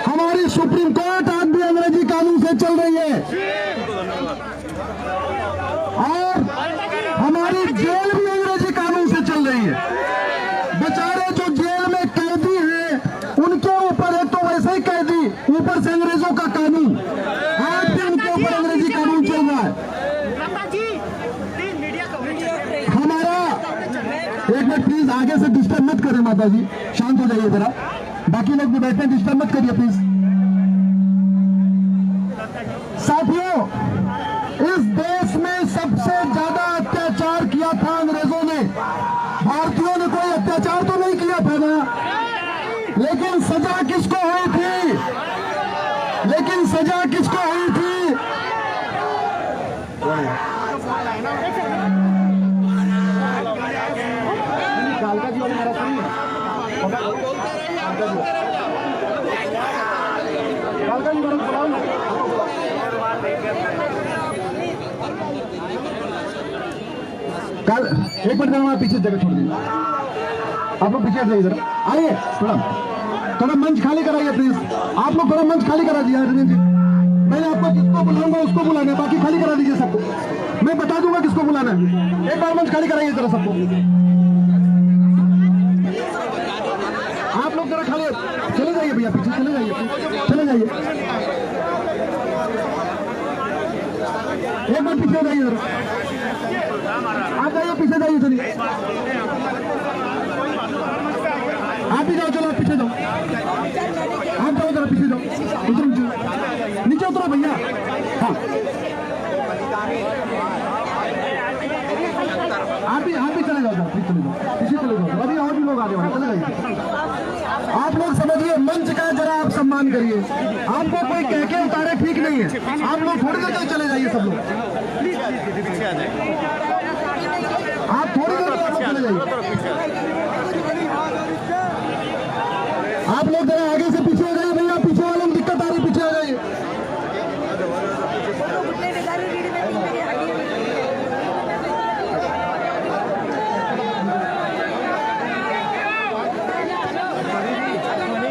हमारी सुप्रीम कोर्ट आज भी अंग्रेजी कानून से चल रही है, और हमारी जेल भी अंग्रेजी कानून से चल रही है। बेचारे जो जेल में कैदी हैं, उनके ऊपर एक तो वैसे ही कैदी, ऊपर से अंग्रेजों का कानून, आज भी उनके ऊपर अंग्रेजी कानून चल रहा है। हमारा, एक मिनट प्लीज, आगे से डिस्टर्ब मत करें माता जी, शांत हो जाइए जरा, बाकी लोग भी बैठे, डिस्टर्ब मत करिए प्लीज। साथियों, इस देश में सबसे ज्यादा अत्याचार किया था अंग्रेजों ने, भारतीयों ने कोई अत्याचार तो नहीं किया था ना, लेकिन सजा किसको हुई थी? कालका जी वाले मेरा सुनिए, कालका जी मेरा बुलाओ ना। कल एक मिनट में पीछे जगह छोड़ दीजिए, आप लोग पीछे जाइए जरा, आइए, थोड़ा मंच खाली कराइए प्लीज, आप लोग थोड़ा मंच खाली करा दिया रंजन जी, मैंने आपको जिसको बुलाऊंगा उसको बुलाना है, बाकी खाली करा दीजिए सबको, मैं बता दूंगा किसको बुलाना है, एक बार मंच खाली कराइए जरा सबको, आप लोग जरा खाली चले जाइए भैया, पीछे चले जाइए, एक बार पीछे जाइए जरा, आप जाइए पीछे। पीछे जाइए, चलिए आप भी जाओ, चलो आप पीछे जाओ, आप जाओ जरा पीछे जाओ, उतरो नीचे उतरो भैया। हाँ आप भी चले जाओ, प्लीज चले जाओ, पीछे चले जाओ, अभी और भी लोग आगे बढ़े, चले जाइए। आप लोग समझिए, मंच का जरा आप सम्मान करिए, आपको कोई कह के उतारे ठीक नहीं है, आप लोग थोड़ी देर तक चले जाइए सब लोग, आप थोड़ी देर तक चले जाइए, आप लोग जरा आगे से पीछे हो जाइए भैया, पीछे वालों में दिक्कत आ रही, पीछे हो जाइए।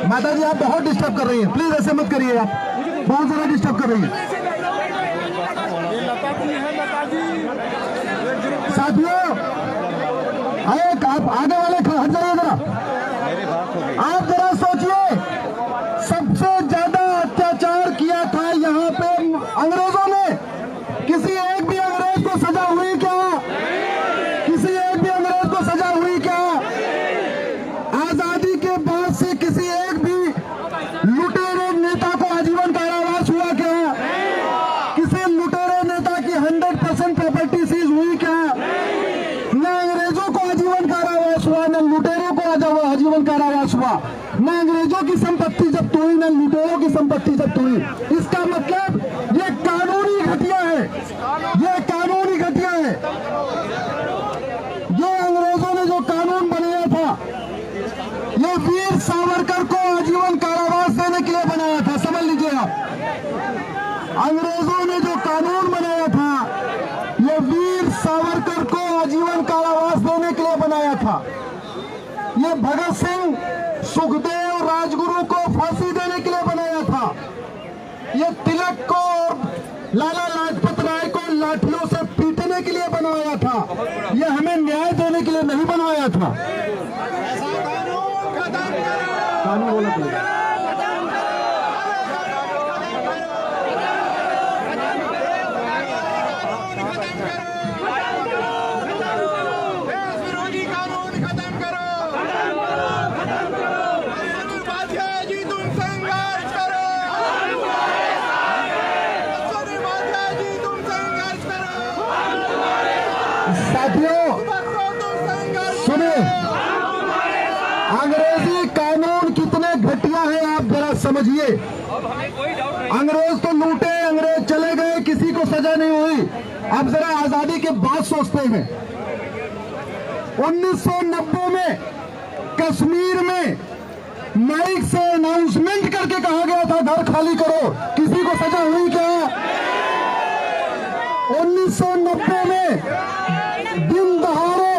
माता जी आप बहुत डिस्टर्ब कर रही हैं, प्लीज ऐसे मत करिए, आप बहुत ज्यादा डिस्टर्ब कर रही हैं। साथियों आप आगे वाले हट जाइए जरा, आप जरा सोचिए, सबसे ज्यादा अत्याचार किया था यहाँ पे अंग्रेजों ने, किसी एक भी अंग्रेज को सजा हुई क्या? किसी एक भी अंग्रेज को सजा हुई क्या? आजादी के बाद से किसी एक भी लुटेरे नेता को आजीवन कारावास हुआ क्या? किसी लुटेरे नेता की 100% प्रॉपर्टी सीज हुई क्या? न अंग्रेजों को आजीवन कारावास हुआ, न लुटेरों को आजीवन कारावास हुआ, न अंग्रेजों की संपत्ति जब्त हुई, न लुटेरों की संपत्ति जब्त हुई। इसका मतलब ये कानूनी घटिया है, ये कानूनी घटिया है। ये अंग्रेजों ने जो कानून बनाया था, ये वीर सावरकर को आजीवन कारावास देने के लिए बनाया था, समझ लीजिए आप। अंग्रेजों ने जो कानून बनाया था, ये वीर सावरकर को आजीवन कारावास देने के लिए बनाया था। ये भगत सिंह, सुखदेव, राजगुरु को फांसी देने के लिए बनाया था। ये तिलक को और लाला लाजपत राय को लाठियों से पीटने के लिए बनवाया था। ये हमें न्याय देने के लिए नहीं बनवाया था। कानून बोला था। साथियों सुनिए, अंग्रेजी कानून कितने घटिया है आप जरा समझिए। अंग्रेज तो लूटे, अंग्रेज चले गए, किसी को सजा नहीं हुई। अब जरा आजादी के बाद सोचते हैं। 1990 में कश्मीर में माइक से अनाउंसमेंट करके कहा गया था घर खाली करो, किसी को सजा हुई क्या? 1990 में दिन दहाड़े,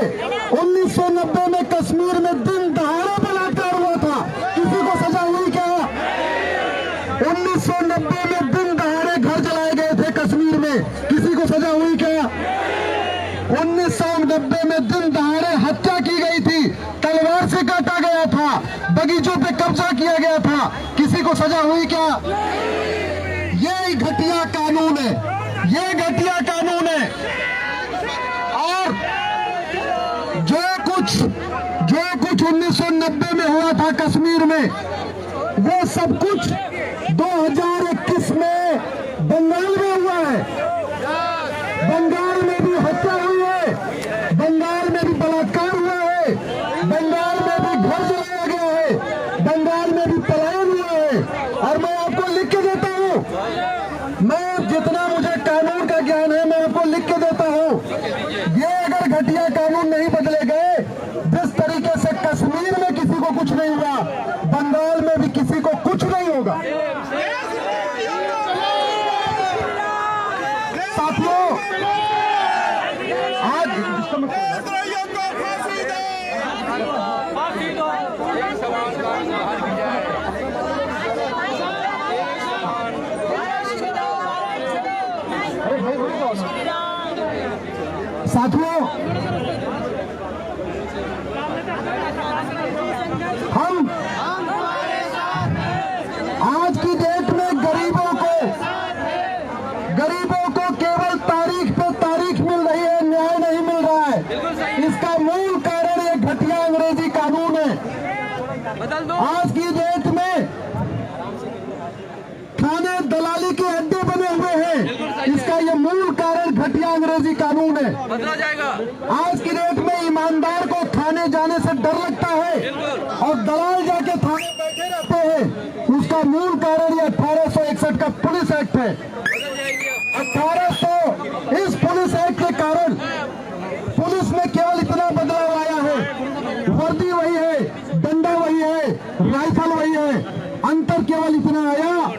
1990 में कश्मीर में दिन दहाड़े बलात्कार हुआ था, किसी को सजा हुई क्या? 1990 में दिन दहाड़े घर जलाए गए थे कश्मीर में, किसी को सजा हुई क्या? 1990 में दिन दहाड़े हत्या की गई थी, तलवार से काटा गया था, बगीचों पे कब्जा किया गया था, किसी को सजा हुई क्या? ये घटिया कानून है, ये घटिया कानून है। और जो कुछ 1990 में हुआ था कश्मीर में, वो सब कुछ 2021 में बंगाल में हुआ है। बंगाल में भी हत्या हुई है, बंगाल में भी बलात्कार हुआ है, बंगाल में भी घर जलाया गया है, बंगाल में भी पलायन हुआ है। और मैं आपको लिख के देता हूँ, मैं जितना मुझे कानून का ज्ञान है मैं आपको लिख के देता हूँ। ये अगर घटिया कानून नहीं बदले गए, जिस तरीके से कश्मीर में किसी को कुछ नहीं हुआ, बंगाल में भी किसी को कुछ नहीं होगा। साथियों आज साथियों हम आज की डेट में गरीबों को केवल तारीख पे तारीख मिल रही है, न्याय नहीं मिल रहा है। इसका मूल कारण ये घटिया अंग्रेजी कानून है। बदल दो। आज की डेट में थाने दलाली के अड्डे बने हुए हैं, इसका ये मूल कारण घटिया अंग्रेजी कानून है। बदला जाएगा। आज की डेट में ईमानदार को थाने जाने से डर लगता है और दलाल जाके थाने बैठे रहते हैं। उसका मूल कारण ये 1861 का पुलिस एक्ट है। 1800 इस पुलिस एक्ट के कारण पुलिस में केवल इतना बदलाव आया है, वर्दी वही है, डंडा वही है, राइफल वही है, अंतर केवल इतना आया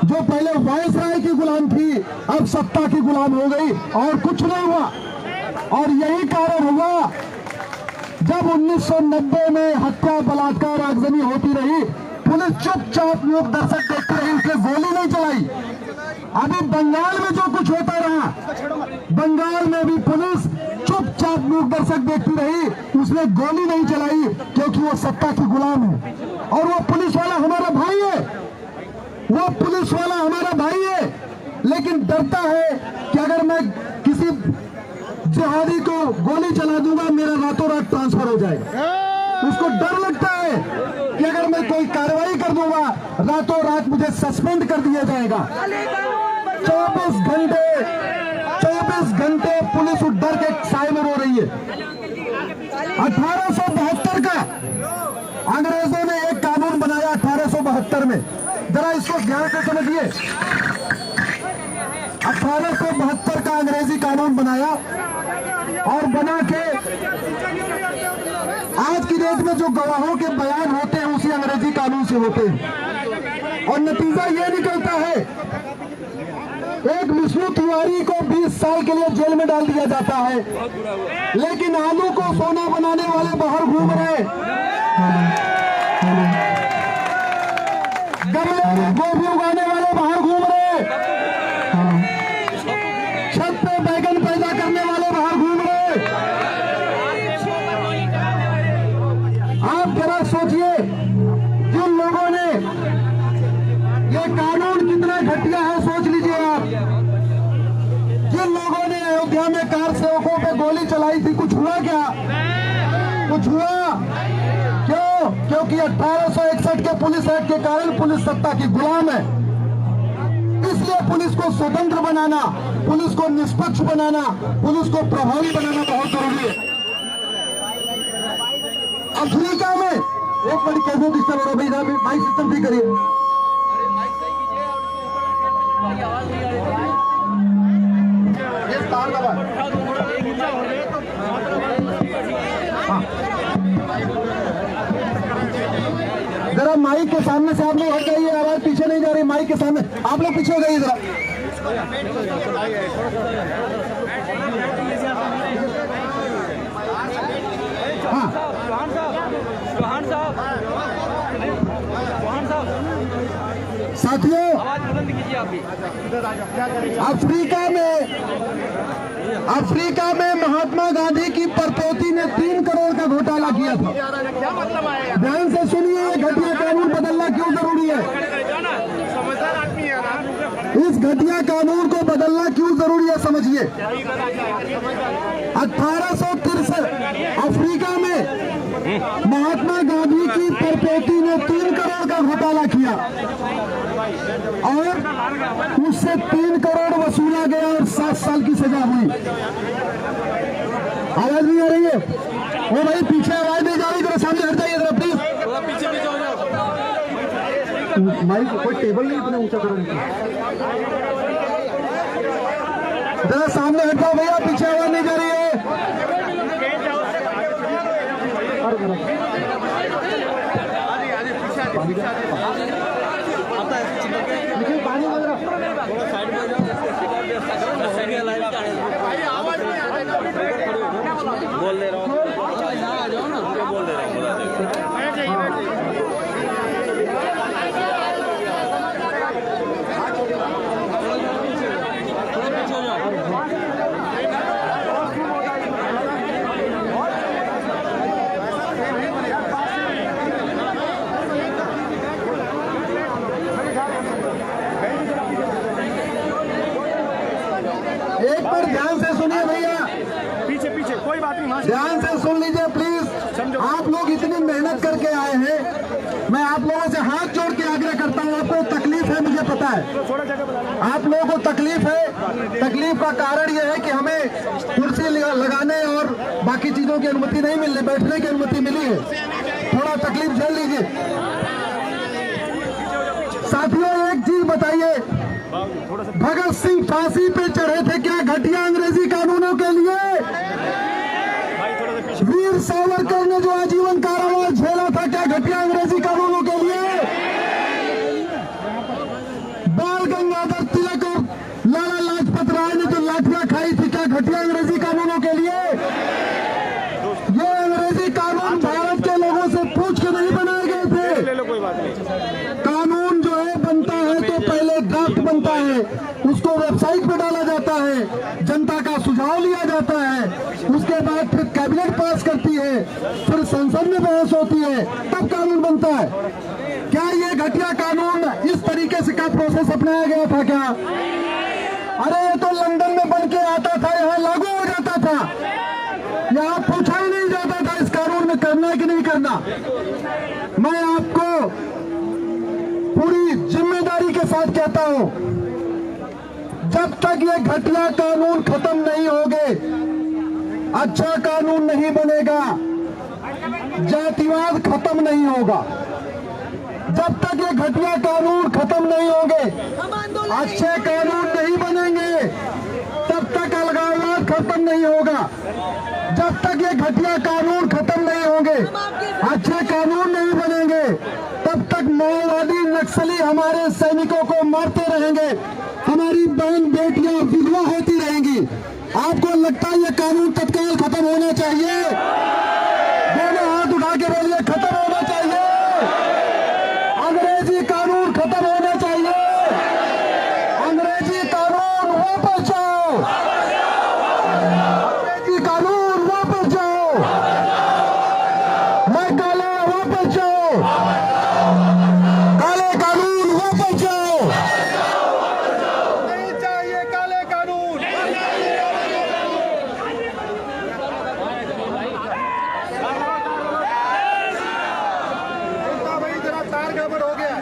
जो पहले वायसराय की गुलाम थी अब सत्ता की गुलाम हो गई और कुछ नहीं हुआ। और यही कारण हुआ जब 1990 में हत्या, बलात्कार, आगजनी होती रही, पुलिस चुपचाप मूक दर्शक देखती रही, उसने गोली नहीं चलाई। अभी बंगाल में जो कुछ होता रहा, बंगाल में भी पुलिस चुपचाप मूक दर्शक देखती रही, उसने गोली नहीं चलाई क्योंकि वो सत्ता की गुलाम है। और वो पुलिस वाला हमारा भाई है, वो पुलिस वाला हमारा भाई है, लेकिन डरता है कि अगर मैं किसी जिहादी को गोली चला दूंगा मेरा रातों रात ट्रांसफर हो जाएगा। उसको डर लगता है कि अगर मैं कोई कार्रवाई कर दूंगा रातों रात मुझे सस्पेंड कर दिया जाएगा। 24 घंटे पुलिस उस डर के साए में रो रही है। 1872 का अंग्रेजों ने एक कानून बनाया 1872 में, जरा इसको ध्यान से समझिए। 1872 का अंग्रेजी कानून बनाया और बना के आज की डेट में जो गवाहों के बयान होते हैं उसी अंग्रेजी कानून से होते हैं। और नतीजा ये निकलता है एक विष्णु तिवारी को 20 साल के लिए जेल में डाल दिया जाता है, लेकिन आलू को सोना बनाने वाले बाहर घूम रहे, गमले में गोभी उगाने वाले बाहर घूम रहे, छत पे बैगन पैदा करने वाले बाहर घूम रहे। आप जरा सोचिए जिन लोगों ने ये कानून कितना घटिया है, सोच लीजिए आप। जिन लोगों ने अयोध्या में कार सेवकों पे गोली चलाई थी, कुछ हुआ क्या? कुछ हुआ? क्यों? क्योंकि 1861 के पुलिस एक्ट के कारण पुलिस सत्ता की गुलाम है। इसलिए पुलिस को स्वतंत्र बनाना, पुलिस को निष्पक्ष बनाना, पुलिस को प्रभावी बनाना बहुत जरूरी है। अफ्रीका में एक बड़ी कैसे डिस्टर्ब हो रहा है भाई साहब, माइक सिस्टम ठीक करिए। जरा माइक के सामने से आप लोग हट जाइए, आवाज पीछे नहीं जा रही। माइक के सामने आप लोग पीछे हो जाइए जरा। हाँ साथियों, अफ्रीका में महात्मा गांधी की परपोती ने 3 करोड़ का घोटाला किया था। ध्यान से सुनिए, ये घटिया कानून बदलना क्यों जरूरी है। इस घटिया कानून को बदलना क्यों जरूरी है समझिए। 1863 अफ्रीका में महात्मा गांधी की परपोती ने 3 करोड़ का घोटाला किया और उससे 3 करोड़ वसूला गया और 7 साल की सजा हुई। आवाज नहीं आ रही है? ओ भाई पीछे आवाज नहीं जा रही, जरा सामने हट जाइए जरा प्लीज। पीछे हो जाओ। माइक कोई टेबल नहीं इतना ऊंचा करो, जरा सामने हट जाओ भैया, पीछे आवाज नहीं जा रही है। पानी बोल दे रहा हूँ, बोल दे रहा हूँ। एक बार ध्यान से सुनिए भैया, पीछे कोई बात नहीं। ध्यान से सुन लीजिए प्लीज। आप लोग इतनी मेहनत करके आए हैं, मैं आप लोगों से हाथ जोड़ के आग्रह करता हूँ। आपको तकलीफ है, मुझे पता है आप लोगों को तकलीफ है। तकलीफ का कारण यह है कि हमें कुर्सी लगाने और बाकी चीजों की अनुमति नहीं मिल रही, बैठने की अनुमति मिली है। थोड़ा तकलीफ झेल लीजिए। साथियों, एक चीज बताइए, भगत सिंह फांसी पे चढ़े थे क्या घटिया अंग्रेजी कानूनों के लिए? वीर सावरकर ने जो आजीवन कारावास झेला था क्या घटिया अंग्रेजी कानूनों के लिए? बाल गंगाधर तिलक और लाला लाजपत राय ने जो लाठियां खाई थी क्या घटिया अंग्रेजी कानूनों के लिए? ये अंग्रेजी कानून भारत के लोगों से पूछ के नहीं बनाए गए थे। कानून जो है बनता है तो पहले ड्राफ्ट बनता है, उसको वेबसाइट पे डाला जाता है, जनता का सुझाव लिया जाता है, उसके बाद फिर कैबिनेट पास करती है, फिर संसद में बहस होती है, तब कानून बनता है। क्या ये घटिया कानून इस तरीके से का प्रोसेस अपनाया गया था क्या? अरे ये तो लंदन में बन के आता था, यहाँ लागू हो जाता था, यहाँ पूछा ही नहीं जाता था इस कानून में करना है कि नहीं करना। मैं आपको पूरी जिम्मेदारी के साथ कहता हूं, जब तक ये घटिया कानून खत्म नहीं होंगे, अच्छा कानून नहीं बनेगा, जातिवाद खत्म नहीं होगा। जब तक ये घटिया कानून खत्म नहीं होंगे, अच्छे कानून नहीं बनेंगे, तब तक अलगाववाद खत्म नहीं होगा। जब तक ये घटिया कानून खत्म नहीं होंगे, अच्छे कानून नहीं बनेंगे, तब तक माओवादी नक्सली हमारे सैनिकों को मारते रहेंगे, हमारी बहन बेटियां विधवा होती रहेंगी। आपको लगता है ये कानून तत्काल खत्म होना चाहिए? दोनों हाथ उठा के बोलिए, खत्म होना चाहिए। अंग्रेजी कानून खत्म होना चाहिए। अंग्रेजी कानून वापस जाओ। अंग्रेजी कानून वापस जाओ। मैं काला वापस जाओ। काले कानून वापस जाओ। नहीं चाहिए काले कानून। भाई जरा तार गड़बड़ हो गया।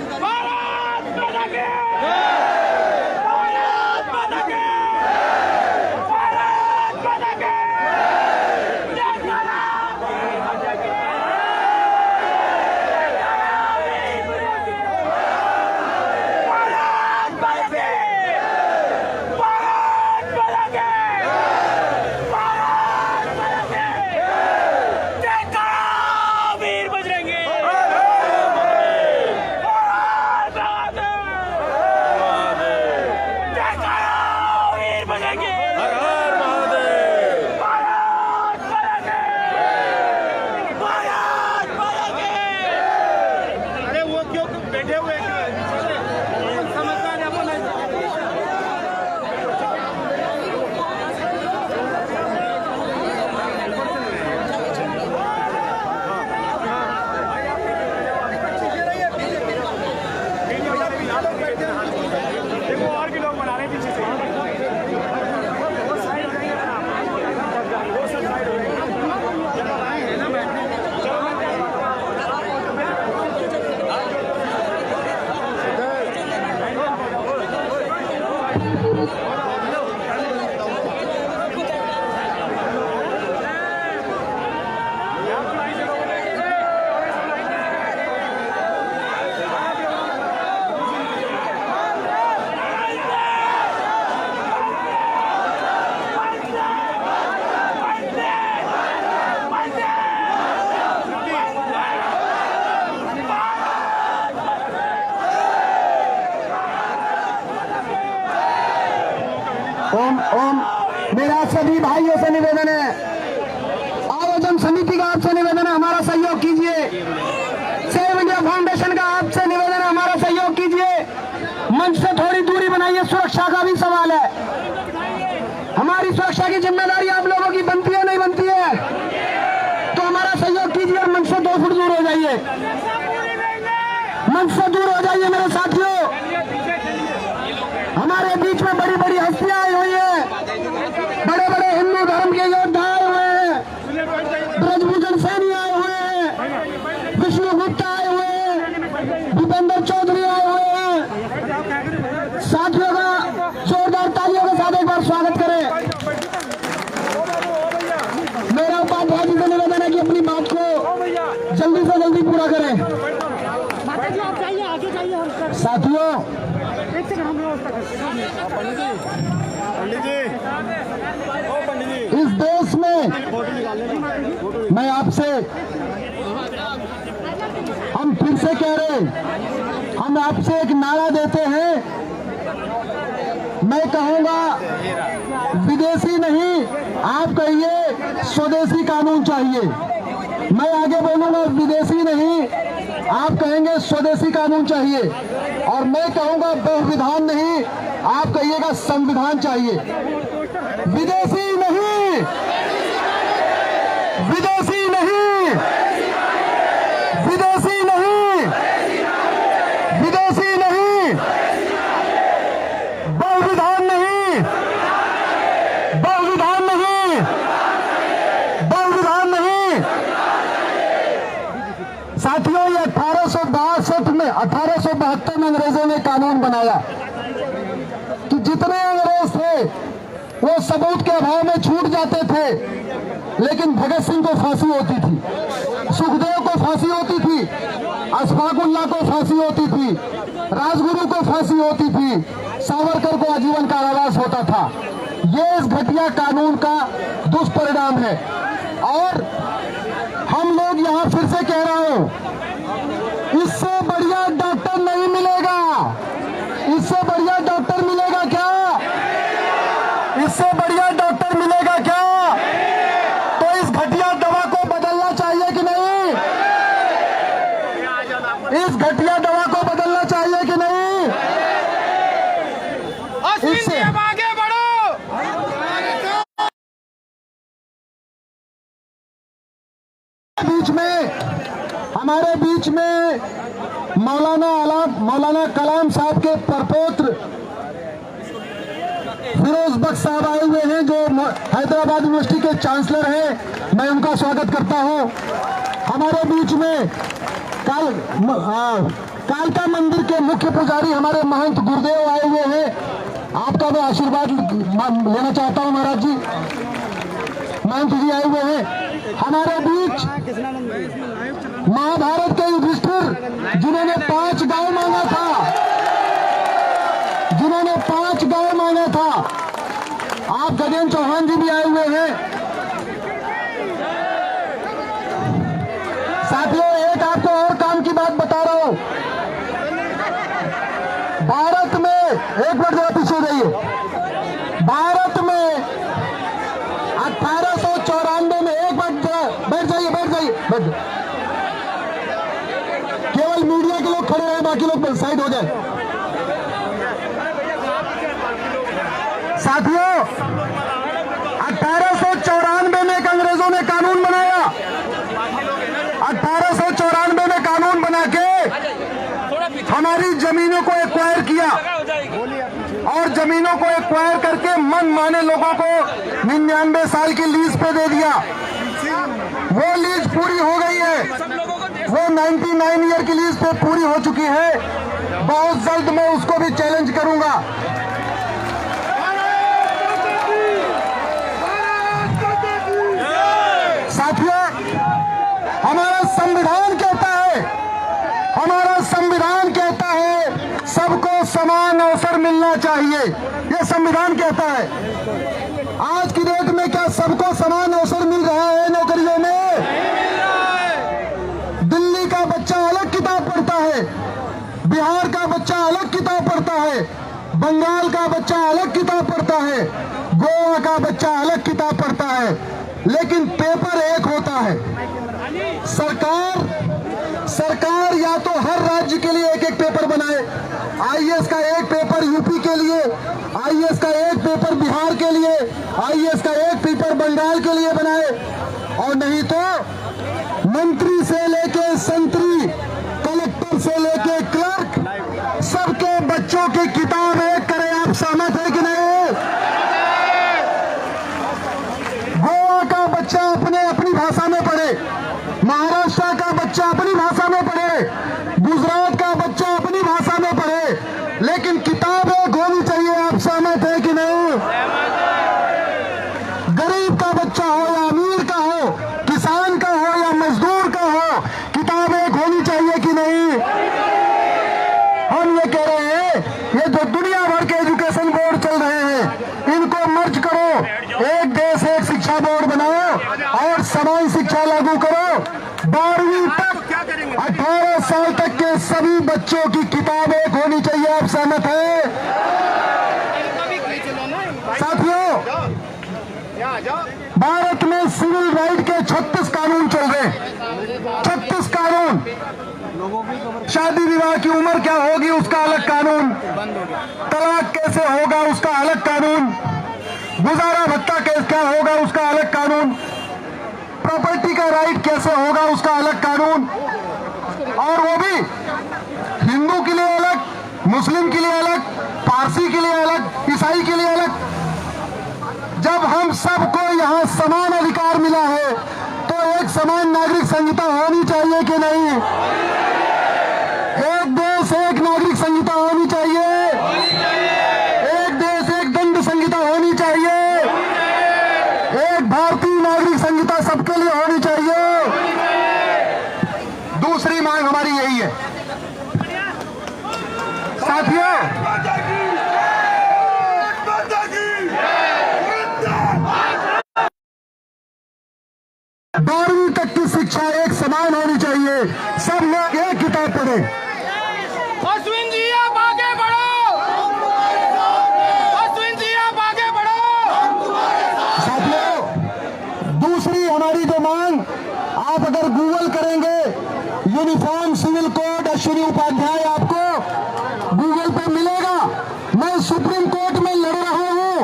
ओम मेरा सभी भाइयों से निवेदन है, आयोजन समिति का आपसे निवेदन है, हमारा सहयोग कीजिए। सेव इंडिया फाउंडेशन का आपसे निवेदन है, हमारा सहयोग कीजिए। मंच से थोड़ी दूरी बनाइए, सुरक्षा का भी सवाल है। हमारी सुरक्षा की जिम्मेदारी आप लोगों की बनती है नहीं बनती है? तो हमारा सहयोग कीजिए और मंच से 2 फुट दूर हो जाइए। मंच से दूर हो जाइए मेरे साथियों। हमारे बीच में बड़ी बड़ी हस्तियां आई हुई है, बड़े बड़े हिंदू धर्म के योद्धा आए हुए हैं। साथियों, एक सेकंड हम व्यवस्था करते हैं। इस देश में मैं आपसे, हम फिर से कह रहे हैं, हम आपसे एक नारा देते हैं। मैं कहूंगा विदेशी नहीं, आप कहिए स्वदेशी कानून चाहिए। मैं आगे बोलूंगा विदेशी नहीं, आप कहेंगे स्वदेशी कानून चाहिए। और मैं कहूंगा बहुविधान नहीं, आप कहिएगा संविधान चाहिए। विदेशी नहीं, विदेशी नहीं, विदेशी नहीं, विदेशी नहीं, बहुविधान नहीं, बहुविधान नहीं, बहुविधान नहीं। साथियों, ये 1872 में अंग्रेजों ने कानून बनाया कि जितने अंग्रेज थे वो सबूत के अभाव में छूट जाते थे, लेकिन भगत सिंह को फांसी होती थी, सुखदेव को फांसी होती थी, अशफाकुल्लाह को फांसी होती थी, राजगुरु को फांसी होती थी, सावरकर को आजीवन कारावास होता था। ये इस घटिया कानून का दुष्परिणाम है। और हम लोग यहां फिर से कह रहा हूं, इससे बढ़िया डॉक्टर नहीं मिलेगा। इससे बढ़िया डॉक्टर मिलेगा क्या? इससे बढ़िया डॉक्टर मिलेगा क्या? तो इस घटिया दवा को बदलना चाहिए कि नहीं? इस घटिया दवा को बदलना चाहिए कि नहीं? इससे आगे बढ़ो। बीच में, हमारे बीच में मौलाना कलाम साहब के परपौत्र फिरोज बख्श साहब आए हुए हैं, जो हैदराबाद यूनिवर्सिटी के चांसलर हैं। मैं उनका स्वागत करता हूं। हमारे बीच में कालका मंदिर के मुख्य पुजारी हमारे महंत गुरुदेव आए हुए हैं। आपका मैं आशीर्वाद लेना चाहता हूं महाराज जी। महंत जी आए हुए हैं हमारे बीच। महाभारत के युधिष्ठिर जिन्होंने 5 गांव मांगा था, जिन्होंने 5 गांव मांगा था, आप गजेंद्र चौहान जी भी आए हुए हैं। साथियों, एक आपको और काम की बात बता रहा हूं। भारत में, एक मिनट जरा पीछे जाइए। भारत में 1894 में, एक मिनट बैठ जाइए, बैठ जाइए, केवल मीडिया के लोग खड़े रहे, बाकी लोग साइड हो जाए। साथियों, 1894 में एक अंग्रेजों ने कानून बनाया। 1894 में कानून बना के हमारी जमीनों को एक्वायर किया, और जमीनों को एक्वायर करके मन माने लोगों को 99 साल की लीज पे दे दिया। वो लीज पूरी हो गई है, वो 99 ईयर की लीज पे पूरी हो चुकी है। बहुत जल्द मैं उसको भी चैलेंज करूंगा। साथियों, हमारा संविधान कहता है, हमारा संविधान कहता है सबको समान अवसर मिलना चाहिए। ये संविधान कहता है। आज की डेट में क्या सबको समान अवसर मिल रहा है नौकरियों में? दिल्ली का बच्चा अलग किताब पढ़ता है, बिहार का बच्चा अलग किताब पढ़ता है, बंगाल का बच्चा अलग किताब पढ़ता है, गोवा का बच्चा अलग किताब पढ़ता है, लेकिन पेपर एक होता है। सरकार या तो हर राज्य के लिए एक एक पेपर बनाए। आईएएस का एक पेपर यूपी के लिए, आईएएस का एक पेपर बिहार के लिए, आईएएस का एक पेपर बंगाल के लिए बनाए। और नहीं तो मंत्री से लेके संतरी, कलेक्टर से लेके क्लर्क, सबके बच्चों की किताब एक करे। आप सहमत है कि नहीं? गोवा का बच्चा अपनी भाषा में पढ़े, महाराष्ट्र का बच्चा अपनी भाषा में पढ़े, गुजरात का बच्चा अपनी भाषा में पढ़े, लेकिन किताब एक होनी चाहिए। आप सहमत है कि नहीं? गरीब का बच्चा हो या अमीर का हो, किसान का हो या मजदूर का हो, किताब एक होनी चाहिए कि नहीं? हम ये कह संहिता लागू करो। 12वीं तक 18 साल तक के सभी बच्चों की किताब एक होनी चाहिए। आप सहमत हैं साथियों? भारत में सिविल राइट के 36 कानून चल रहे हैं, 36 कानून। शादी विवाह की उम्र क्या होगी उसका अलग कानून, तलाक कैसे होगा उसका अलग कानून, गुजारा भत्ता क्या होगा उसका अलग कानून, प्रॉपर्टी का राइट कैसे होगा उसका अलग कानून, और वो भी हिंदू के लिए अलग, मुस्लिम के लिए अलग, पारसी के लिए अलग, ईसाई के लिए अलग। जब हम सबको यहाँ समान अधिकार मिला है तो एक समान नागरिक संहिता होनी चाहिए कि नहीं? एक देश एक नागरिक संहिता होनी चाहिए, एक देश एक दंड संहिता होनी चाहिए, एक भारतीय नागरिक संहिता सबके लिए होनी चाहिए। दूसरी मांग हमारी यही है साथियों। 12वीं तक की शिक्षा एक समान होनी चाहिए, सब लोग एक किताब पढ़ें। अश्विन जी आप आगे बढ़ो, अश्विन जी आप आगे बढ़ो। साथियों, दूसरी हमारी जो मांग, आप अगर गूगल करेंगे uniform civil code Ashwini Upadhyay आपको गूगल पे मिलेगा। मैं सुप्रीम कोर्ट में लड़ रहा हूं,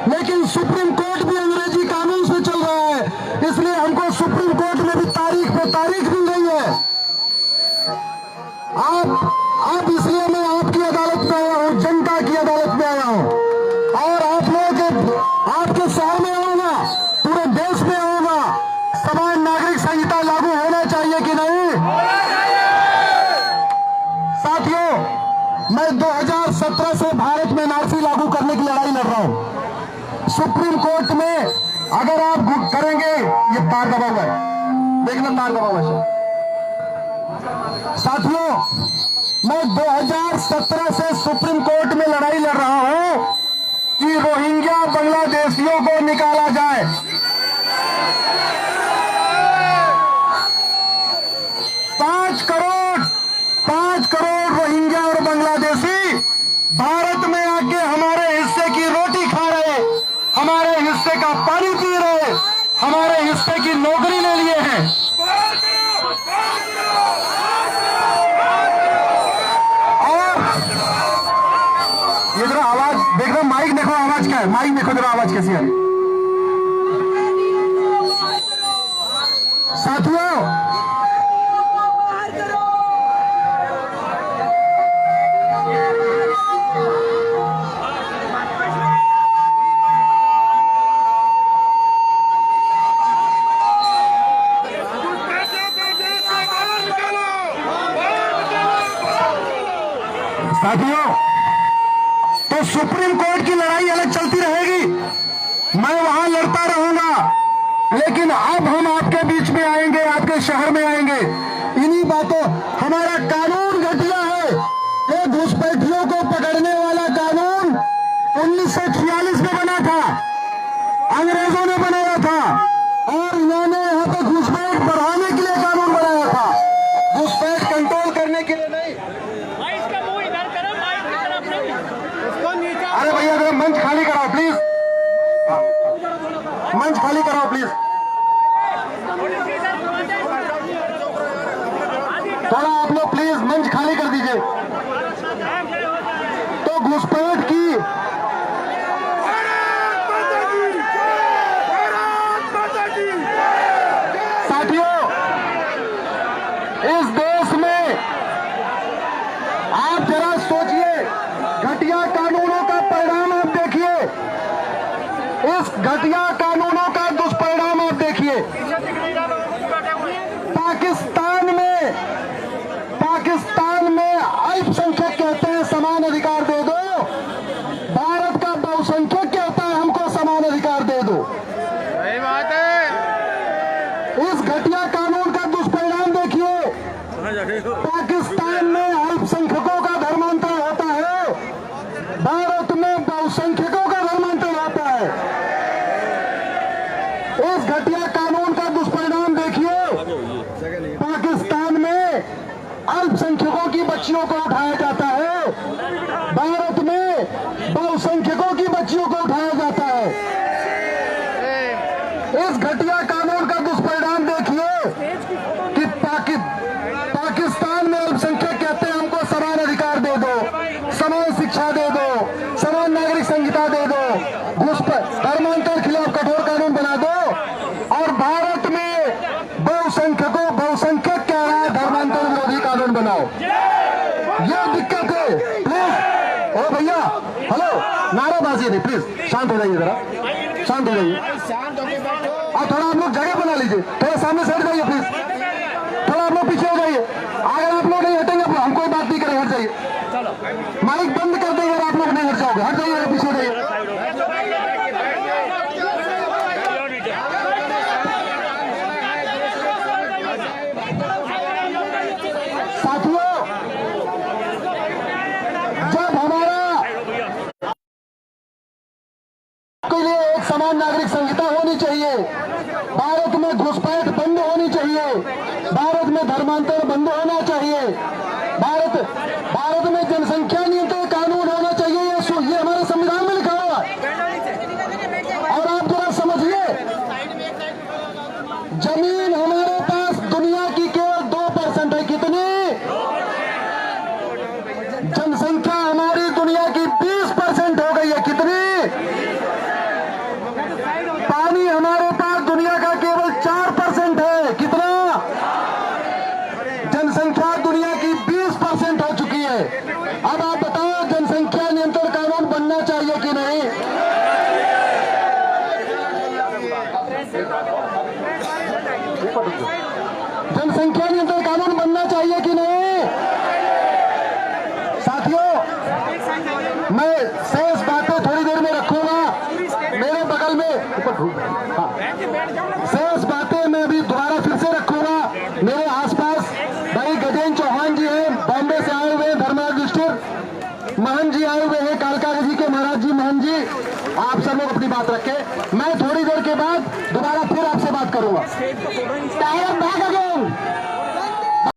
लेकिन सुप्रीम कोर्ट भी अंग्रेजी कानून से चल रहा है, इसलिए हमको सुप्रीम कोर्ट में भी तारीख पे तारीख मिल रही है। आप इसलिए मैं आपकी अदालत में आया हूं, जनता की अदालत में आया हूं, और आप लोग आपके शहर में होगा, पूरे देश में होगा, समान नागरिक संहिता लागू होना चाहिए कि नहीं? साथियों, मैं 2017 से भारत में एनआरसी लागू करने की लड़ाई लड़ रहा हूं। सुप्रीम कोर्ट में अगर आप करेंगे, ये तार दबा हुआ है, देखना तार दबा हुआ है। साथियों, मैं 2017 से सुप्रीम कोर्ट में लड़ाई लड़ रहा हूं कि रोहिंग्या बांग्लादेशियों को निकाला जाए। पांच करोड़ रोहिंग्या और बांग्लादेशी भारत में आके हमारे हिस्से की रोटी खा रहे, हमारे हिस्से का पानी पी रहे, हमारे हिस्से की नौकरी ले लिए हैं। और ये जरा आवाज देखो, माइक देखो आवाज क्या है, माइक देखो जरा आवाज कैसी है। साथियों, तो सुप्रीम कोर्ट की लड़ाई अलग चलती रहेगी, मैं वहां लड़ता रहूंगा, लेकिन अब हम आपके बीच में आएंगे, आपके शहर में आएंगे। इन्हीं बातों, हमारा कानून घटिया है, ये घुसपैठियों को पकड़ने वाला कानून 1946 में बना था, अंग्रेजों ने बनाया था, और इन्होंने यहाँ पे घुसपैठ बढ़ाने के लिए कानून बनाया था, घुसपैठ कंट्रोल करने के लिए नहीं। अरे भैया जरा मंच खाली कराओ प्लीज, मंच खाली कराओ प्लीज, थोड़ा आप लोग प्लीज मंच खाली कर दीजिए। तो घुसपैठ की साथियों, इस देश में आप जरा सोचिए, घटिया कानूनों का परिणाम आप देखिए, इस घटिया कानूनों का दुष्परिणाम आप देखिए। पाकिस्तान में अल्पसंख्यक कहते हैं समान अधिकार दे दो, भारत का बहुसंख्यक कहता है हमको समान अधिकार दे दो। सही बात है। इस घटिया कानून का दुष्परिणाम देखिए, पाकिस्तान में अल्पसंख्यकों का धर्मांतरण होता है, भारत में बहुसंख्यकों का धर्मांतरण होता है। इस घटिया कानून का दुष्परिणाम देखिए, अल्पसंख्यकों की बच्चियों को उठाया जाता है, भारत में बहुसंख्यकों की बच्चियों को उठाया जाता है। इस घटिया कानून का दुष्परिणाम देखिए कि पाकिस्तान में अल्पसंख्यक कहते हैं हमको समान अधिकार दे दो, समान शिक्षा दे दो, समान नागरिक संहिता दे दो, धर्मांतर के खिलाफ कठोर कानून बना दो, और भारत में बहुसंख्यक कह रहा है धर्मांतर विरोधी कानून बनाओ। ये दिक्कत है। प्लीज ओ भैया, हेलो, नाराबाजी नहीं, प्लीज शांत हो जाइए, जरा शांत हो जाइए, और थोड़ा आप लोग जगह बना लीजिए, थोड़ा सामने से हट जाइए प्लीज, थोड़ा आप लोग पीछे हो जाइए। अगर आप लोग नहीं हटेंगे हम कोई बात नहीं करेंगे, हट जाइए, माइक बंद कर देंगे अगर आप लोग नहीं हट जाओगे, हट जाइए, पीछे हो जाइए। साथियों, जब हमारा के लिए एक समान नागरिक संहिता होनी चाहिए, भारत में घुसपैठ बंद होनी चाहिए, भारत में धर्मांतर बंद होना चाहिए, भारत में जनसंख्या नियंत्रण कानून होना चाहिए, ये हमारे संविधान में लिखा हुआ है। और आप जरा समझिए, जमीन हमारे पास दुनिया की केवल 2% है, कितनी? जनसंख्या हमारी दुनिया की 20% हो गई है, कितनी? पानी हमारे पास दुनिया का केवल 4% है, कितना? जनसंख्या दुनिया की 20% हो चुकी है। अब आप बताओ, जनसंख्या नियंत्रण कानून बनना चाहिए कि नहीं? जनसंख्या नियंत्रण कानून बनना चाहिए कि नहीं?